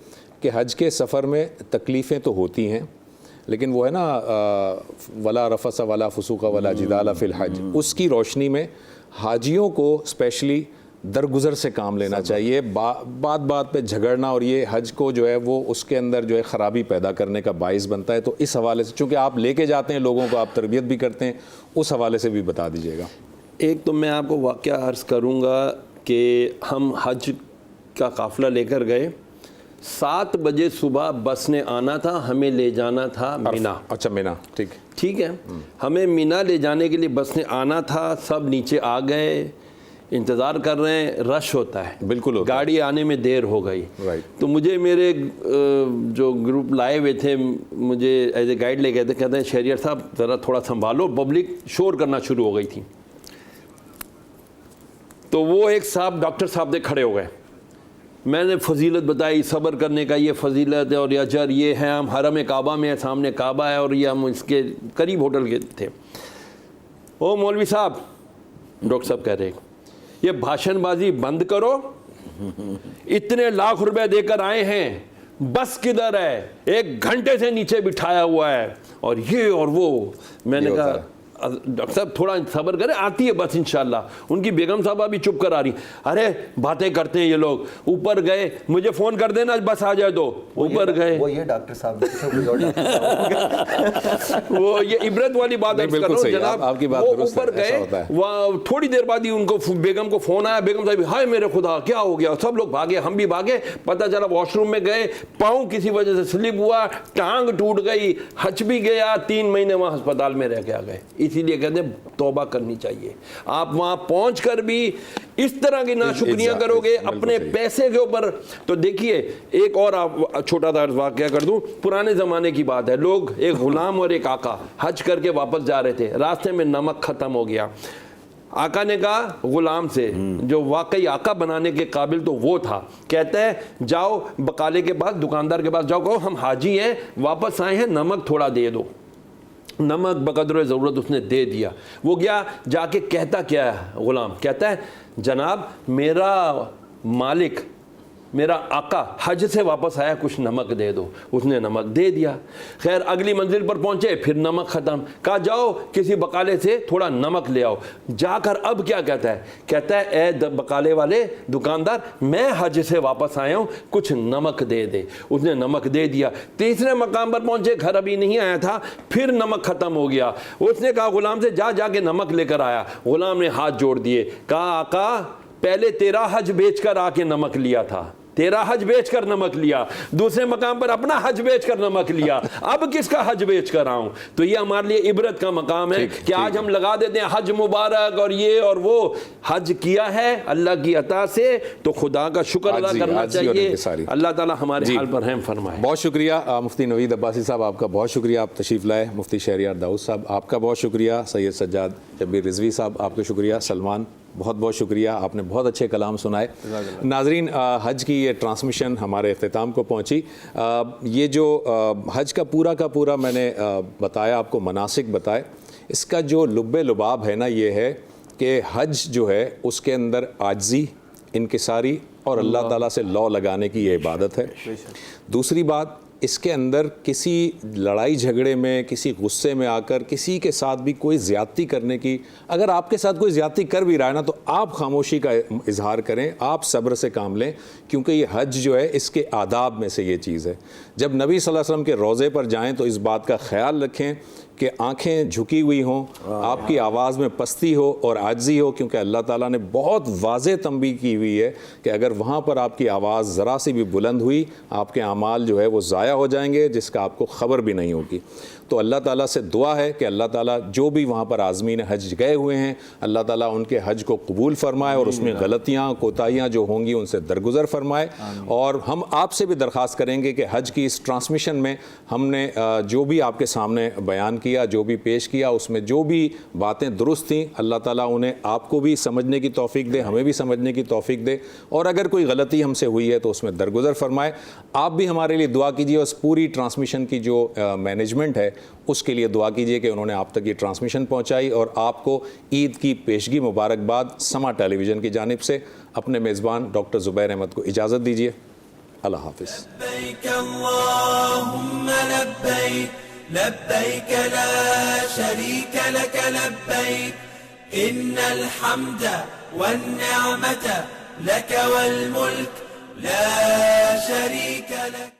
کہ حج کے سفر میں تکلیفیں تو ہوتی ہیں، لیکن وہ ہے نا ولا رفث ولا فسوق ولا جدال فی الحج، اس کی روشنی میں حاجیوں کو اسپیشلی درگزر سے کام لینا چاہیے، بات بات پہ جھگڑنا اور یہ حج کو جو ہے وہ اس کے اندر جو ہے خرابی پیدا کرنے کا باعث بنتا ہے۔ تو اس حوالے سے چونکہ آپ لے کے جاتے ہیں لوگوں کو، آپ تربیت بھی کرتے ہیں، اس حوالے سے بھی بتا دیجیے گا۔ ایک تو میں آپ کو واقعہ عرض کروں گا کہ ہم حج کا قافلہ لے کر گئے، 7 بجے صبح بس نے آنا تھا، ہمیں لے جانا تھا مینا۔ اچھا مینا، ٹھیک ہے، ہمیں مینا لے جانے کے لیے بس نے آنا تھا، سب نیچے آ گئے، انتظار کر رہے ہیں، رش ہوتا ہے، بالکل گاڑی آنے میں دیر ہو گئی۔ تو مجھے میرے جو گروپ لائے ہوئے تھے مجھے ایز اے گائیڈ لے گئے تھے، کہتے ہیں شہریار صاحب ذرا تھوڑا سنبھالو، پبلک شور کرنا شروع ہو گئی تھی۔ تو وہ ایک صاحب ڈاکٹر صاحب سے کھڑے ہو گئے، میں نے فضیلت بتائی صبر کرنے کا، یہ فضیلت ہے اور یہ اجر یہ ہے، ہم حرم کعبہ میں ہیں، سامنے کعبہ ہے اور یہ ہم اس کے قریب ہوٹل کے تھے۔ او مولوی صاحب، ڈاکٹر صاحب کہہ رہے یہ بھاشن بازی بند کرو، اتنے لاکھ روپے دے کر آئے ہیں، بس کدھر ہے؟ 1 گھنٹے سے نیچے بٹھایا ہوا ہے اور یہ اور وہ۔ میں نے کہا ڈاکٹر صاحب تھوڑا صبر کریں، آتی ہے بس انشاءاللہ۔ ان کی بیگم صاحبہ بھی چپ کر آ رہی، ارے باتیں کرتے ہیں یہ لوگ۔ اوپر گئے، مجھے فون کر دینا بس آ جائے تو۔ اوپر گئے، وہ یہ ڈاکٹر صاحب وہ یہ عبرت والی بات ہے جناب۔ وہ اوپر گئے، تھوڑی دیر بعد ہی ان کو بیگم کو فون آیا، بیگم صاحب ہائے میرے خدا کیا ہو گیا، سب لوگ بھاگے، ہم بھی بھاگے۔ پتہ چلا واش روم میں گئے، پاؤں کسی وجہ سے سلپ ہوا، ٹانگ ٹوٹ گئی، ہچ بھی گیا، 3 مہینے وہاں ہسپتال میں رہ کے آ گئے۔ اسی لیے کہتے ہیں توبہ کرنی چاہیے۔ آپ وہاں پہنچ کر بھی اس طرح کی ناشکریاں کرو گے اپنے پیسے کے اوپر۔ تو دیکھیے ایک اور چھوٹا سا واقعہ کر دوں، پرانے زمانے کی بات ہے، لوگ ایک غلام اور ایک آقا حج کر کے واپس جا رہے تھے، راستے میں نمک ختم ہو گیا۔ آقا نے کہا غلام سے، جو واقعی آقا بنانے کے قابل تو وہ تھا، کہتا ہے جاؤ بقالے کے پاس، دکاندار کے پاس جاؤ، کہو ہم حاجی ہیں واپس آئے ہیں، نمک تھوڑا دے دو۔ نمک بقدر ضرورت اس نے دے دیا۔ وہ گیا جا کے کہتا کیا ہے غلام، کہتا ہے جناب میرا مالک میرا آقا حج سے واپس آیا, کچھ نمک دے دو. اس نے نمک دے دیا. خیر اگلی منزل پر پہنچے, پھر نمک ختم. کہا جاؤ کسی بقالے سے تھوڑا نمک لے آؤ. جا کر اب کیا کہتا ہے, کہتا ہے اے بقالے والے دکاندار, میں حج سے واپس آیا ہوں, کچھ نمک دے دے. اس نے نمک دے دیا. تیسرے مقام پر پہنچے, گھر ابھی نہیں آیا تھا, پھر نمک ختم ہو گیا. اس نے کہا غلام سے جا کے نمک لے کر آیا. غلام نے ہاتھ جوڑ دیے, کہا آقا پہلے تیرا حج بیچ کر آ کے نمک لیا تھا, تیرا حج بیچ کر نمک لیا, دوسرے مقام پر اپنا حج بیچ کر نمک لیا, اب کس کا حج بیچ کر آؤں. تو یہ ہمارے لیے عبرت کا مقام ہے کہ آج ہم لگا دیتے ہیں حج مبارک اور یہ اور وہ. حج کیا ہے اللہ کی عطا سے تو خدا کا شکر ادا کرنا چاہیے. اللہ تعالیٰ ہمارے حال پر رحم فرمائے. بہت شکریہ مفتی نوید عباسی صاحب, آپ کا بہت شکریہ, آپ تشریف لائے. مفتی شہریار داؤد صاحب آپ کا بہت شکریہ. سید سجاد جبیر رضوی صاحب آپ کا شکریہ. سلمان بہت بہت شکریہ, آپ نے بہت اچھے کلام سنائے. ناظرین, حج کی یہ ٹرانسمیشن ہمارے اختتام کو پہنچی. یہ جو حج کا پورا میں نے بتایا آپ کو, مناسک بتائے, اس کا جو لب لباب ہے نا یہ ہے کہ حج جو ہے اس کے اندر عاجزی, انکساری اور اللہ تعالیٰ سے لو لگانے کی یہ عبادت ہے. دوسری بات, اس کے اندر کسی لڑائی جھگڑے میں, کسی غصے میں آ کر کسی کے ساتھ بھی کوئی زیادتی کرنے کی, اگر آپ کے ساتھ کوئی زیادتی کر بھی رہا ہے نا تو آپ خاموشی کا اظہار کریں, آپ صبر سے کام لیں, کیونکہ یہ حج جو ہے اس کے آداب میں سے یہ چیز ہے. جب نبی صلی اللہ علیہ وسلم کے روضے پر جائیں تو اس بات کا خیال رکھیں کہ آنکھیں جھکی ہوئی ہوں, آپ کی آواز میں پستی ہو اور عاجزی ہو, کیونکہ اللہ تعالیٰ نے بہت واضح تنبیہ کی ہوئی ہے کہ اگر وہاں پر آپ کی آواز ذرا سی بھی بلند ہوئی, آپ کے اعمال جو ہے وہ ضائع ہو جائیں گے, جس کا آپ کو خبر بھی نہیں ہوگی. تو اللہ تعالیٰ سے دعا ہے کہ اللہ تعالیٰ جو بھی وہاں پر عازمین حج گئے ہوئے ہیں, اللہ تعالیٰ ان کے حج کو قبول فرمائے اور اس میں غلطیاں کوتاہیاں جو ہوں گی ان سے درگزر فرمائے. اور ہم آپ سے بھی درخواست کریں گے کہ حج کی اس ٹرانسمیشن میں ہم نے جو بھی آپ کے سامنے بیان کیا, جو بھی پیش کیا, اس میں جو بھی باتیں درست تھیں, اللہ تعالیٰ انہیں آپ کو بھی سمجھنے کی توفیق دے, ہمیں بھی سمجھنے کی توفیق دے, اور اگر کوئی غلطی ہم سے ہوئی ہے تو اس میں درگزر فرمائے. آپ بھی ہمارے لیے دعا کیجیے, اس پوری ٹرانسمیشن کی جو مینجمنٹ ہے اس کے لیے دعا کیجیے کہ انہوں نے آپ تک یہ ٹرانسمیشن پہنچائی. اور آپ کو عید کی پیشگی مبارکباد سما ٹیلی ویژن کی جانب سے. اپنے میزبان ڈاکٹر زبیر احمد کو اجازت دیجیے. اللہ حافظ. لبیک اللہم لبیک لبیک لا شریک لک لبیک ان الحمد والنعمت لک والملک لا شریک لک.